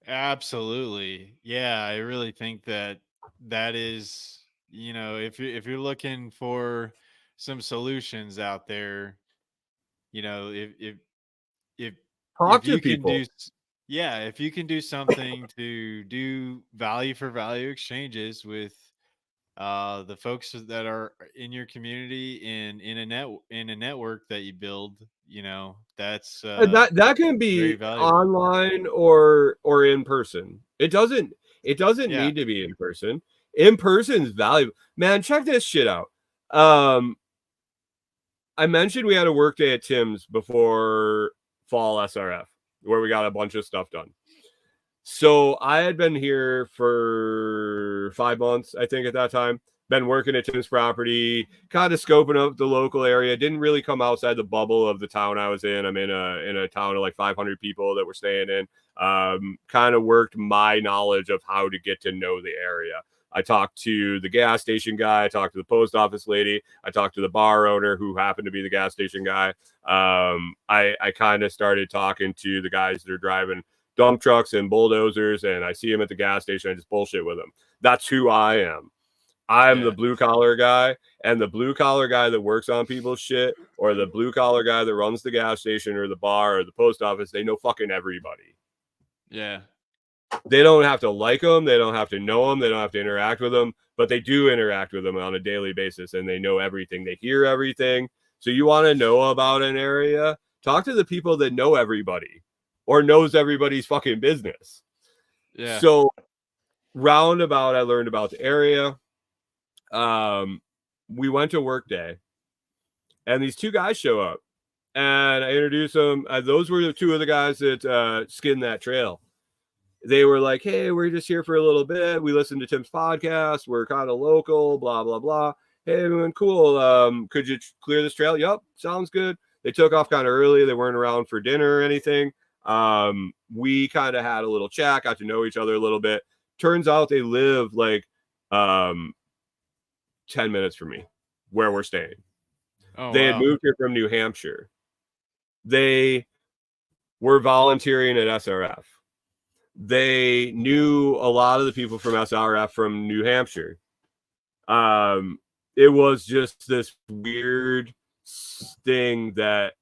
Absolutely. Yeah, I really think that that is, if you're looking for some solutions out there, if Talk if to you can people. yeah, if you can do something to do value for value exchanges with the folks that are in your community and in a network that you build, that's That can very be valuable. online or in person. It doesn't Yeah. need to be in person. In person is valuable. Man, check this shit out. I mentioned we had a work day at Tim's before fall SRF where we got a bunch of stuff done. So I had been here for 5 months, I think, at that time. Been working at Tim's property, kind of scoping up the local area. Didn't really come outside the bubble of the town I was in. I'm in a town of like 500 people that we're staying in. Kind of worked my knowledge of how to get to know the area. I talked to the gas station guy. I talked to the post office lady. I talked to the bar owner who happened to be the gas station guy. I kind of started talking to the guys that are driving dump trucks and bulldozers, and I see him at the gas station. I just bullshit with him. That's who I am. I'm the Yeah. blue collar guy, and the blue collar guy that works on people's shit, or the blue collar guy that runs the gas station or the bar or the post office. They know fucking everybody. Yeah. They don't have to like them. They don't have to know them. They don't have to interact with them, but they do interact with them on a daily basis, and they know everything. They hear everything. So you want to know about an area? Talk to the people that know everybody or knows everybody's fucking business. Yeah. So roundabout, I learned about the area. We went to work day, and these two guys show up, and I introduced them. Those were the two of the guys that skinned that trail. They were like, "Hey, we're just here for a little bit. We listened to Tim's podcast. We're kind of local, blah blah blah. Hey, everyone, cool. Could you clear this trail? Yep, sounds good." They took off kind of early. They weren't around for dinner or anything. We kind of had a little chat, got to know each other a little bit. Turns out they live like 10 minutes from me, where we're staying. Oh, They had wow. moved here from New Hampshire. They were volunteering at SRF. They knew a lot of the people from SRF from New Hampshire. It was just this weird thing that,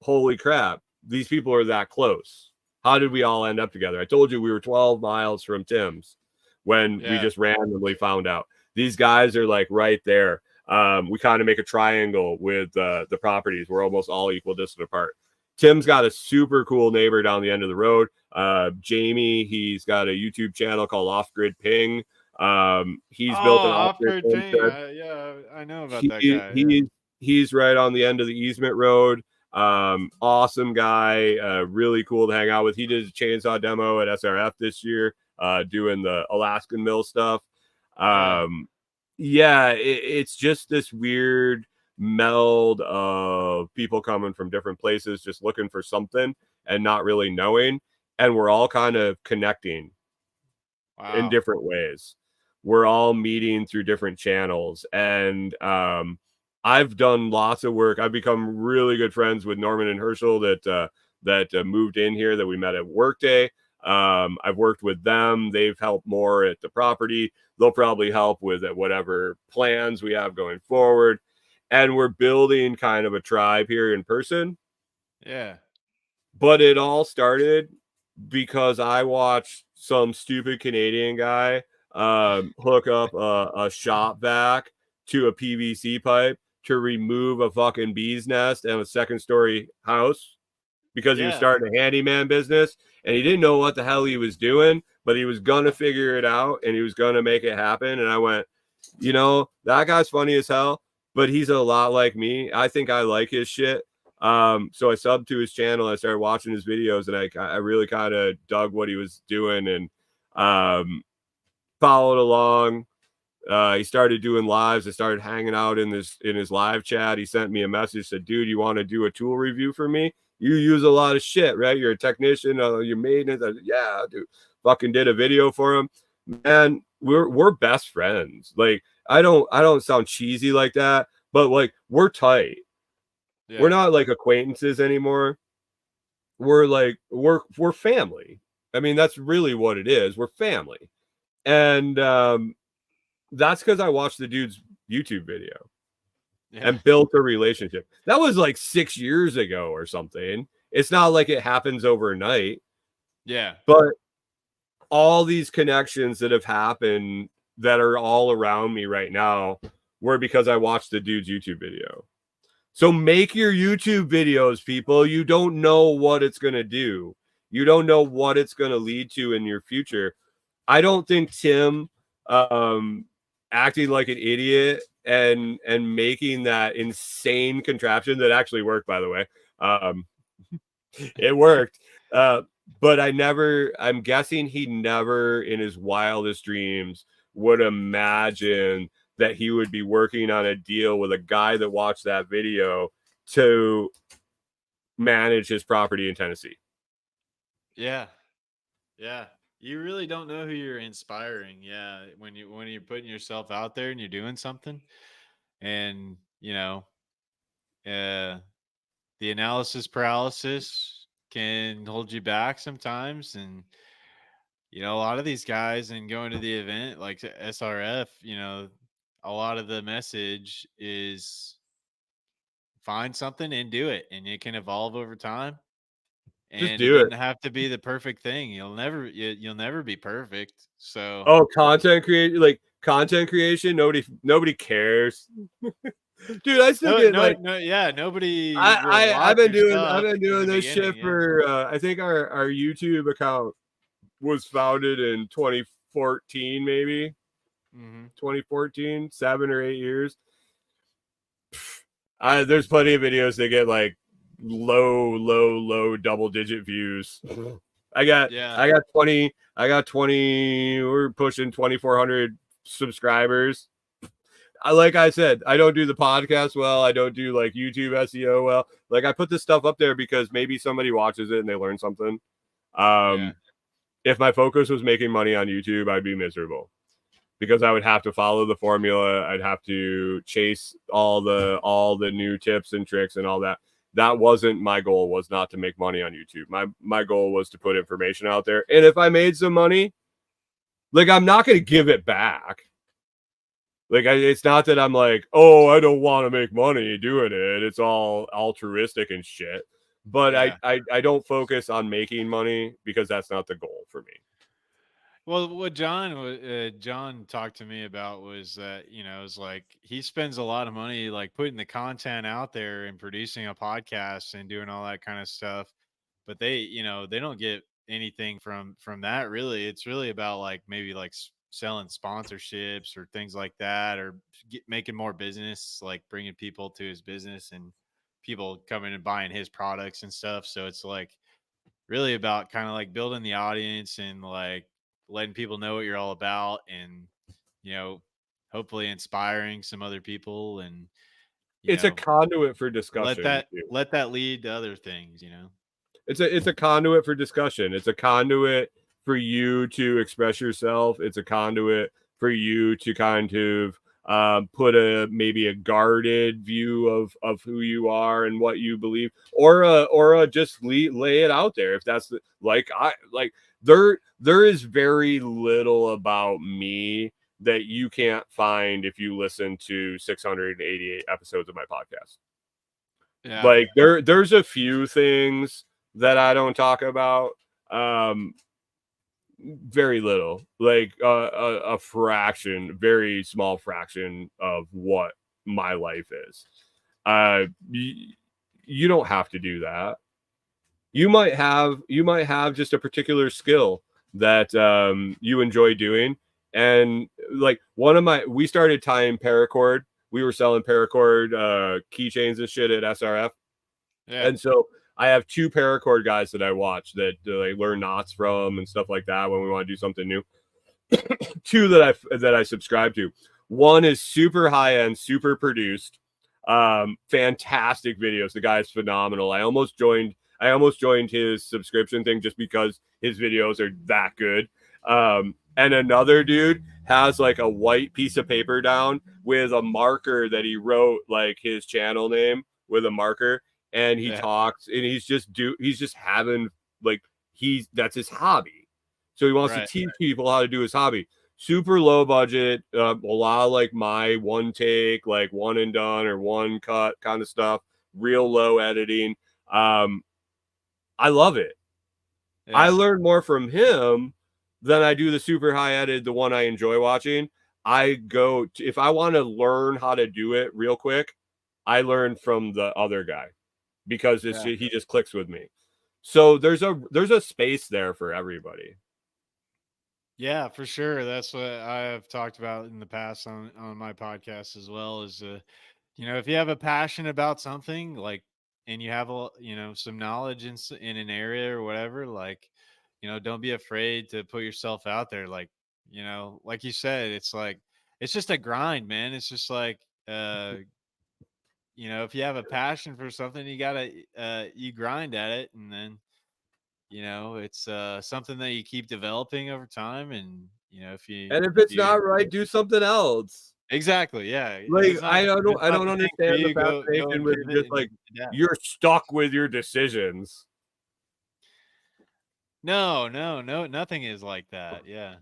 holy crap, these people are that close. How did we all end up together? I told you we were 12 miles from Tim's when we Yeah. just randomly found out. These guys are like right there. We kind of make a triangle with the properties. We're almost all equal distance apart. Tim's got a super cool neighbor down the end of the road. Jamie, he's got a YouTube channel called Off Grid Ping. He's built an Oh, off-grid Off-Grid Ping. homestead. Yeah, I know about that guy. Yeah. He's right on the end of the easement road. Awesome guy, really cool to hang out with. He did a chainsaw demo at SRF this year, doing the Alaskan mill stuff. It's just this weird meld of people coming from different places, just looking for something and not really knowing. And we're all kind of connecting in Wow. different ways. We're all meeting through different channels. And I've done lots of work. I've become really good friends with Norman and Herschel that moved in here that we met at Workday. I've worked with them. They've helped more at the property. They'll probably help with whatever plans we have going forward. And we're building kind of a tribe here in person. Yeah. But it all started because I watched some stupid Canadian guy hook up a shop vac to a PVC pipe to remove a fucking bee's nest and a second story house. because he was starting a handyman business and he didn't know what the hell he was doing, but he was going to figure it out and he was going to make it happen. And I went, you know, that guy's funny as hell, but he's a lot like me. I think I like his shit. So I subbed to his channel. I started watching his videos and I really kind of dug what he was doing and followed along. He started doing lives. I started hanging out in his live chat. He sent me a message, said, dude, you want to do a tool review for me? You use a lot of shit, right? You're a technician, you're maintenance. I said, yeah, dude. Fucking did a video for him. Man, we're best friends. Like, I don't sound cheesy like that, but like we're tight. Yeah. We're not like acquaintances anymore. We're like we're family. I mean, that's really what it is. We're family. And that's because I watched the dude's YouTube video and built a relationship. That was like 6 years ago or something. It's not like it happens overnight. Yeah. But all these connections that have happened that are all around me right now were because I watched the dude's YouTube video. So make your YouTube videos, people. You don't know what it's going to do. You don't know what it's going to lead to in your future. I don't think Tim acting like an idiot and making that insane contraption that actually worked, by the way. It worked. But I'm guessing he never in his wildest dreams would imagine that he would be working on a deal with a guy that watched that video to manage his property in Tennessee. Yeah. Yeah. You really don't know who you're inspiring. Yeah. When you're putting yourself out there and you're doing something and, you know, the analysis paralysis can hold you back sometimes. And, you know, a lot of these guys and going to the event like SRF, you know, a lot of the message is find something and do it, and it can evolve over time. And it doesn't have to be the perfect thing. You'll never be perfect. So content creation, nobody cares. Dude, I still get nobody. I've been doing this shit for I think our YouTube account was founded in 2014, maybe 2014, 7 or 8 years. There's plenty of videos that get like low double-digit views. I got 20. We're pushing 2,400 subscribers. Like I said, I don't do the podcast well. I don't do like YouTube SEO well. Like I put this stuff up there because maybe somebody watches it and they learn something. If my focus was making money on YouTube, I'd be miserable because I would have to follow the formula. I'd have to chase all the new tips and tricks and all that. That wasn't my goal. Was not to make money on YouTube. My goal was to put information out there. And if I made some money, like I'm not going to give it back. Like it's not that I'm like, oh, I don't want to make money doing it. It's all altruistic and shit. But I don't focus on making money because that's not the goal for me. Well, what John talked to me about was that, you know, it's like he spends a lot of money like putting the content out there and producing a podcast and doing all that kind of stuff. But they, you know, they don't get anything from that really. It's really about like maybe like selling sponsorships or things like that, or making more business, like bringing people to his business and people coming and buying his products and stuff. So it's like really about kind of like building the audience and like letting people know what you're all about, and, you know, hopefully inspiring some other people. And it's a conduit for discussion. Let that lead to other things, you know. It's a conduit for discussion. It's a conduit for you to express yourself. It's a conduit for you to kind of put maybe a guarded view of who you are and what you believe, or just lay it out there. If that's there is very little about me that you can't find if you listen to 688 episodes of my podcast. Yeah. Like there's a few things that I don't talk about. Very little, like a fraction, very small fraction of what my life is. You don't have to do that. You might have just a particular skill that you enjoy doing. And like we started tying paracord. We were selling paracord keychains and shit at SRF. Yeah. And so I have 2 paracord guys that I watch that I learn knots from and stuff like that when we want to do something new. 2 that I subscribe to. One is super high end, super produced, fantastic videos. The guy's phenomenal. I almost joined his subscription thing just because his videos are that good. And another dude has like a white piece of paper down with a marker that he wrote like his channel name with a marker, and he talks, and he's just having like that's his hobby. So he wants to teach people how to do his hobby. Super low budget, a lot of like my one take, like one and done or one cut kind of stuff. Real low editing. I love it. Yeah. I learned more from him than I do the super high edited, the one I enjoy watching. If I want to learn how to do it real quick, I learn from the other guy because he just clicks with me. So there's a space there for everybody. Yeah, for sure. That's what I have talked about in the past on my podcast as well. Is if you have a passion about something, like, and you have some knowledge in an area or whatever, like, don't be afraid to put yourself out there. Like, like you said, it's just a grind, man. It's just like if you have a passion for something, you gotta you grind at it, and then it's something that you keep developing over time. And if it's not right, do something else. Exactly, yeah. Like, I don't understand the fascination with just like you're stuck with your decisions. No, nothing is like that. Yeah.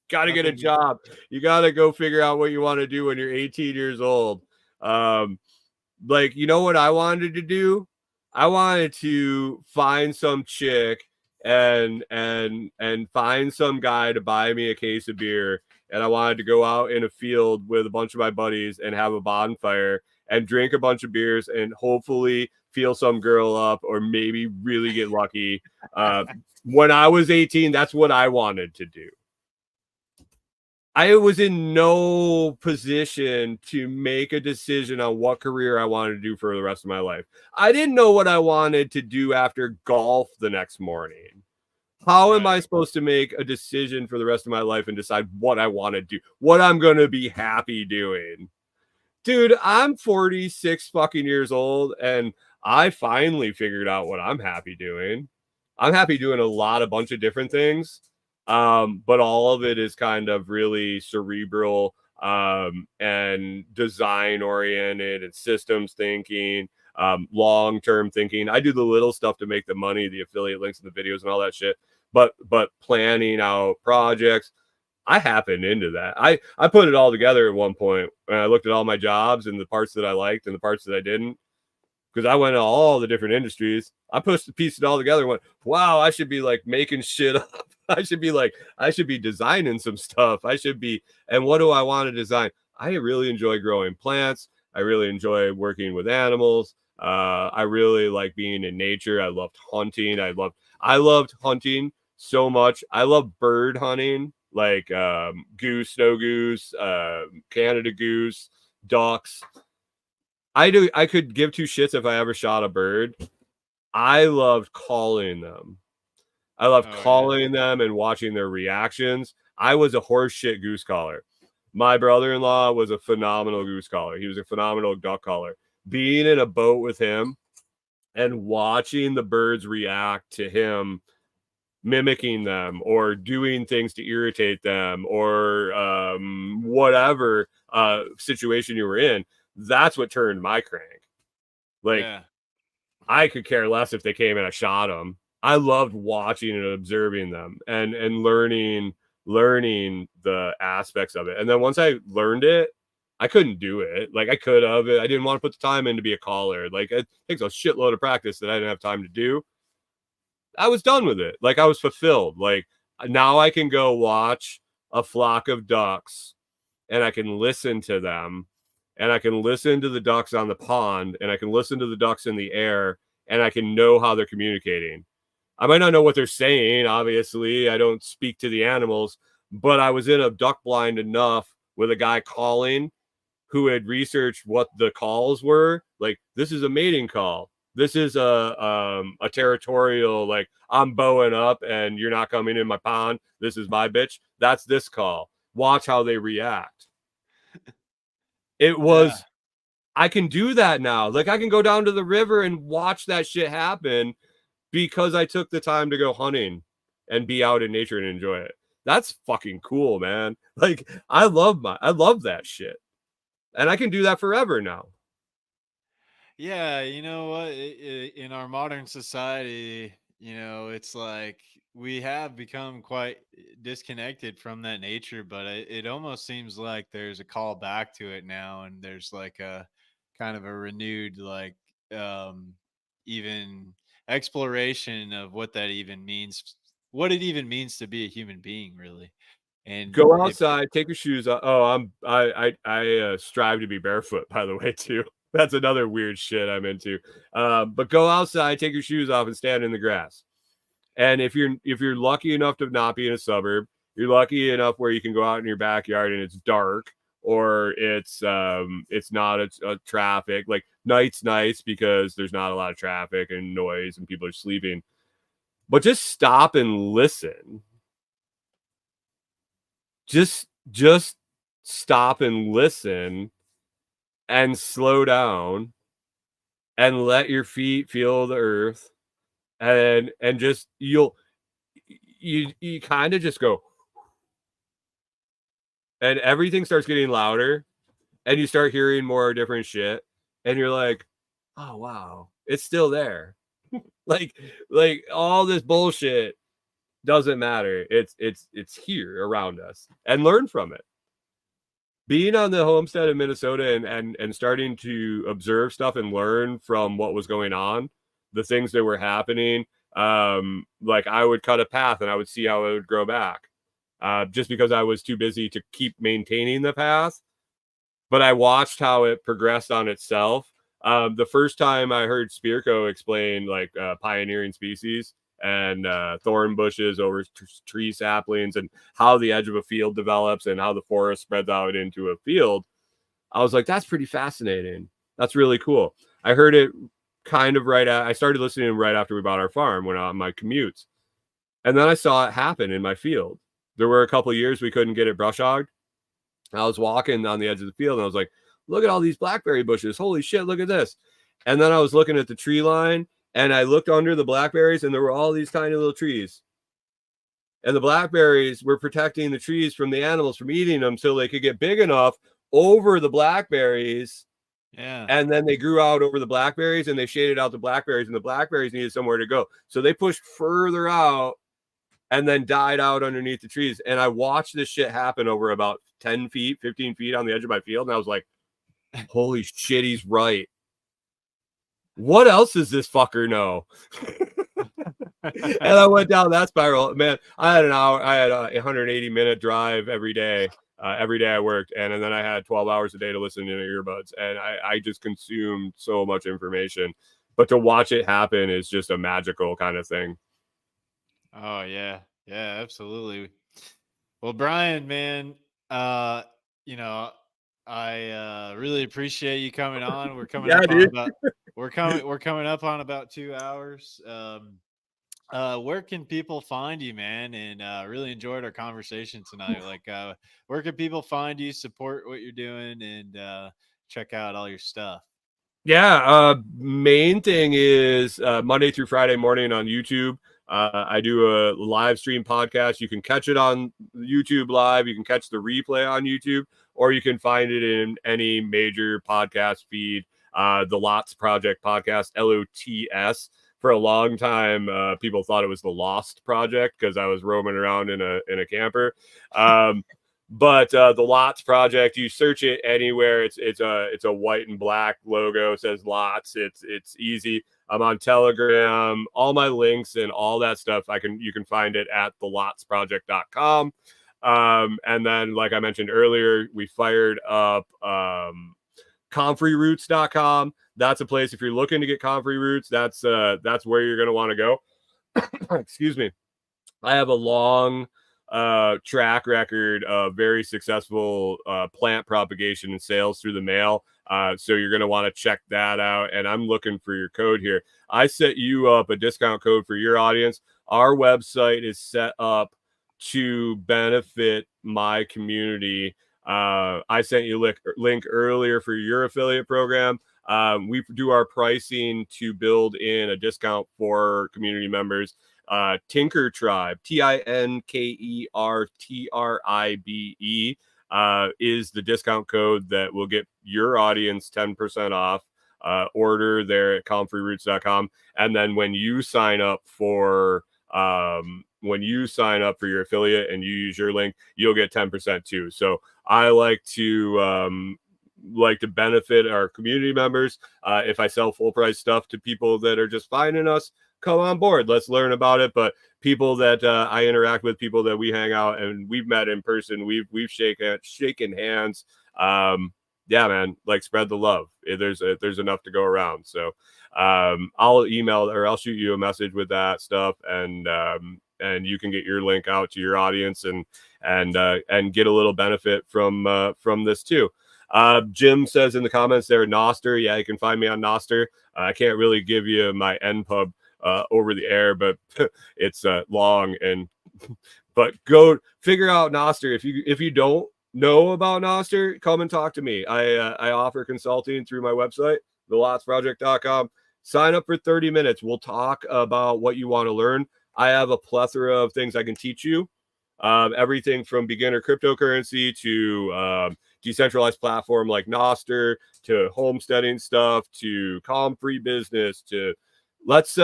Gotta get a job. You gotta go figure out what you want to do when you're 18 years old. Like, you know what I wanted to do? I wanted to find some chick and find some guy to buy me a case of beer, and I wanted to go out in a field with a bunch of my buddies and have a bonfire and drink a bunch of beers and hopefully feel some girl up or maybe really get lucky. When I was 18, that's what I wanted to do. I was in no position to make a decision on what career I wanted to do for the rest of my life. I didn't know what I wanted to do after golf the next morning. How am I supposed to make a decision for the rest of my life and decide what I want to do, what I'm going to be happy doing? Dude, I'm 46 fucking years old, and I finally figured out what I'm happy doing. I'm happy doing a bunch of different things. But all of it is kind of really cerebral and design oriented and systems thinking, long-term thinking. I do the little stuff to make the money, the affiliate links and the videos and all that shit. But planning out projects, I happened into that. I put it all together at one point, and I looked at all my jobs and the parts that I liked and the parts that I didn't, because I went to all the different industries. I pieced it all together and went, wow, I should be like making shit up. I should be designing some stuff. And what do I want to design? I really enjoy growing plants. I really enjoy working with animals. I really like being in nature. I loved hunting. I loved hunting so much. I love bird hunting, like goose, snow goose, Canada goose, ducks. I could give 2 shits if I ever shot a bird. I loved calling them. I loved calling them and watching their reactions. I was a horseshit goose caller. My brother-in-law was a phenomenal goose caller. He was a phenomenal duck caller. Being in a boat with him and watching the birds react to him, mimicking them or doing things to irritate them or whatever situation you were in, that's what turned my crank. Like, I could care less if they came and I shot them. I loved watching and observing them and learning the aspects of it. And then once I learned it, I couldn't do it. Like, I could have. I didn't want to put the time in to be a caller. Like, it takes a shitload of practice that I didn't have time to do. I was done with it. Like, I was fulfilled. Like, now I can go watch a flock of ducks and I can listen to them, and I can listen to the ducks on the pond, and I can listen to the ducks in the air, and I can know how they're communicating. I might not know what they're saying. Obviously, I don't speak to the animals, but I was in a duck blind enough with a guy calling who had researched what the calls were. Like, this is a mating call. This is a territorial, like, I'm bowing up and you're not coming in my pond. This is my bitch. That's this call. Watch how they react. It was, I can do that now. Like, I can go down to the river and watch that shit happen because I took the time to go hunting and be out in nature and enjoy it. That's fucking cool, man. Like, I love that shit. And I can do that forever now. Yeah, you know what? In our modern society, it's like we have become quite disconnected from that nature, but it almost seems like there's a call back to it now, and there's like a kind of a renewed, like, um, even exploration of what that even means, what it even means to be a human being, really. And Go if outside, take your shoes off. Oh, I strive to be barefoot, by the way, too. That's another weird shit I'm into. But go outside, take your shoes off, and stand in the grass. And if you're lucky enough to not be in a suburb, you're lucky enough where you can go out in your backyard and it's dark, or it's not a traffic. Like, night's nice because there's not a lot of traffic and noise and people are sleeping. But just stop and listen. Just stop and listen and slow down and let your feet feel the earth, and just you kind of just go, and everything starts getting louder and you start hearing more different shit and you're like, oh wow, it's still there. like all this bullshit doesn't matter. It's here around us, and learn from it. Being on the homestead in Minnesota and starting to observe stuff and learn from what was going on, the things that were happening. Like, I would cut a path and I would see how it would grow back, just because I was too busy to keep maintaining the path. But I watched how it progressed on itself. The first time I heard Spirko explain, like, pioneering species and thorn bushes over tree saplings and how the edge of a field develops and how the forest spreads out into a field, I was like, that's pretty fascinating. That's really cool. I heard it kind of I started listening right after we bought our farm, when on my commutes. And then I saw it happen in my field. There were a couple of years we couldn't get it brush hogged. I was walking on the edge of the field and I was like, look at all these blackberry bushes. Holy shit, look at this. And then I was looking at the tree line and I looked under the blackberries and there were all these tiny little trees. And the blackberries were protecting the trees from the animals from eating them so they could get big enough over the blackberries. Yeah. And then they grew out over the blackberries and they shaded out the blackberries, and the blackberries needed somewhere to go. So they pushed further out and then died out underneath the trees. And I watched this shit happen over about 10 feet, 15 feet on the edge of my field. And I was like, holy shit, he's right. What else does this fucker know? And I went down that spiral. Man, I had a 180-minute drive every day. Every day I worked, and then I had 12 hours a day to listen to earbuds, and I just consumed so much information. But to watch it happen is just a magical kind of thing. Oh yeah, yeah, absolutely. Well, Brian, man, you know, I really appreciate you coming on. We're coming Yeah, up on dude. about we're coming up on about 2 hours. Where can people find you, man? And really enjoyed our conversation tonight. Like, where can people find you, support what you're doing, and check out all your stuff? Yeah, main thing is Monday through Friday morning on YouTube. I do a live stream podcast. You can catch it on YouTube live. You can catch the replay on YouTube, or you can find it in any major podcast feed. The LOTSProject podcast, LOTS. For a long time, people thought it was the Lost Project because I was roaming around in a camper. But the LOTSProject, you search it anywhere. It's a white and black logo. It says Lots. It's easy. I'm on Telegram. All my links and all that stuff, you can find it at thelotsproject.com. And then, like I mentioned earlier, we fired up comfrey-roots.com. That's a place if you're looking to get comfrey roots. That's where you're going to want to go. Excuse me. I have a long track record of very successful plant propagation and sales through the mail. So you're going to want to check that out. And I'm looking for your code here. I set you up a discount code for your audience. Our website is set up to benefit my community. I sent you a link earlier for your affiliate program. We do our pricing to build in a discount for community members. Tinker Tribe, TinkerTribe, is the discount code that will get your audience 10% off. Order there at comfreyroots.com. And then when you sign up for your affiliate and you use your link, you'll get 10% too. So I like to benefit our community members. If I sell full price stuff to people that are just finding us, come on board. Let's learn about it. But people that I interact with, people that we hang out and we've met in person, we've shaken hands. Yeah, man, like spread the love. There's enough to go around. So I'll email or I'll shoot you a message with that stuff, and you can get your link out to your audience and get a little benefit from this too. Jim says in the comments there, Noster. Yeah, you can find me on Noster. I can't really give you my NPub over the air, but it's long but go figure out Noster. If you don't know about Noster, come and talk to me. I offer consulting through my website, LOTSProject.com. Sign up for 30 minutes. We'll talk about what you want to learn. I have a plethora of things I can teach you. Everything from beginner cryptocurrency to decentralized platform like Noster, to homesteading stuff, to Comfrey business, to let's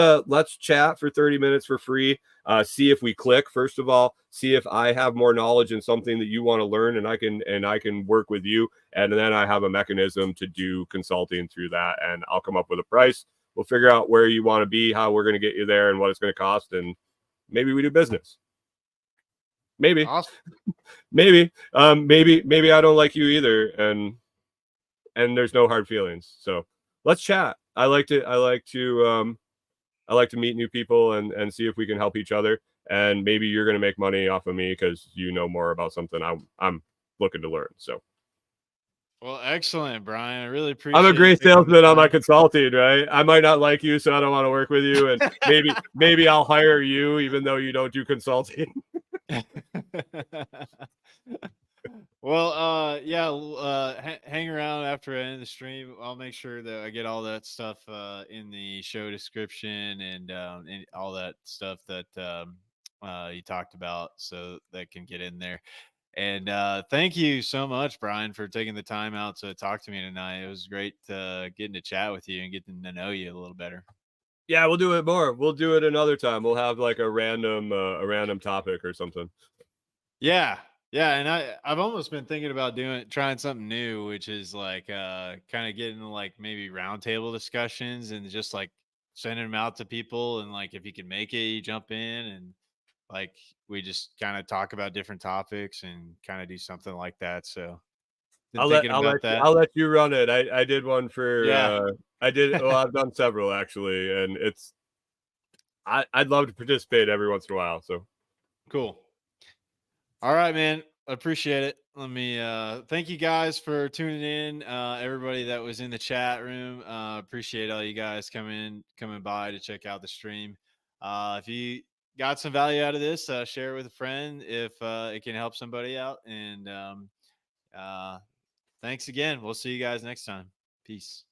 chat for 30 minutes for free. See if we click. First of all, see if I have more knowledge in something that you want to learn, and I can work with you. And then I have a mechanism to do consulting through that, and I'll come up with a price. We'll figure out where you want to be, how we're going to get you there, and what it's going to cost, and maybe we do business. Maybe. Awesome. maybe I don't like you either, and there's no hard feelings. So let's chat. I like to meet new people and see if we can help each other. And maybe you're going to make money off of me because you know more about something I'm looking to learn. So. Well, excellent, Brian. I really appreciate. I'm a great salesman on my consulting, right? I might not like you, so I don't want to work with you, and maybe I'll hire you even though you don't do consulting. Well, hang around after I end the stream. I'll make sure that I get all that stuff in the show description and all that stuff that you talked about, so that can get in there. And thank you so much, Brian, for taking the time out to talk to me tonight. It was great getting to chat with you and getting to know you a little better. Yeah, we'll do it more. We'll do it another time. We'll have like a random topic or something. Yeah. Yeah. And I've almost been thinking about trying something new, which is like kind of getting like maybe roundtable discussions and just like sending them out to people. And like, if you can make it, you jump in and like we just kind of talk about different topics and kind of do something like that. So I'll let you run it. I did one for I've done several actually, and I'd love to participate every once in a while. So cool. All right, man. I appreciate it. Let me thank you guys for tuning in. Everybody that was in the chat room. Appreciate all you guys coming by to check out the stream. If you got some value out of this, share it with a friend if it can help somebody out. And thanks again. We'll see you guys next time. Peace.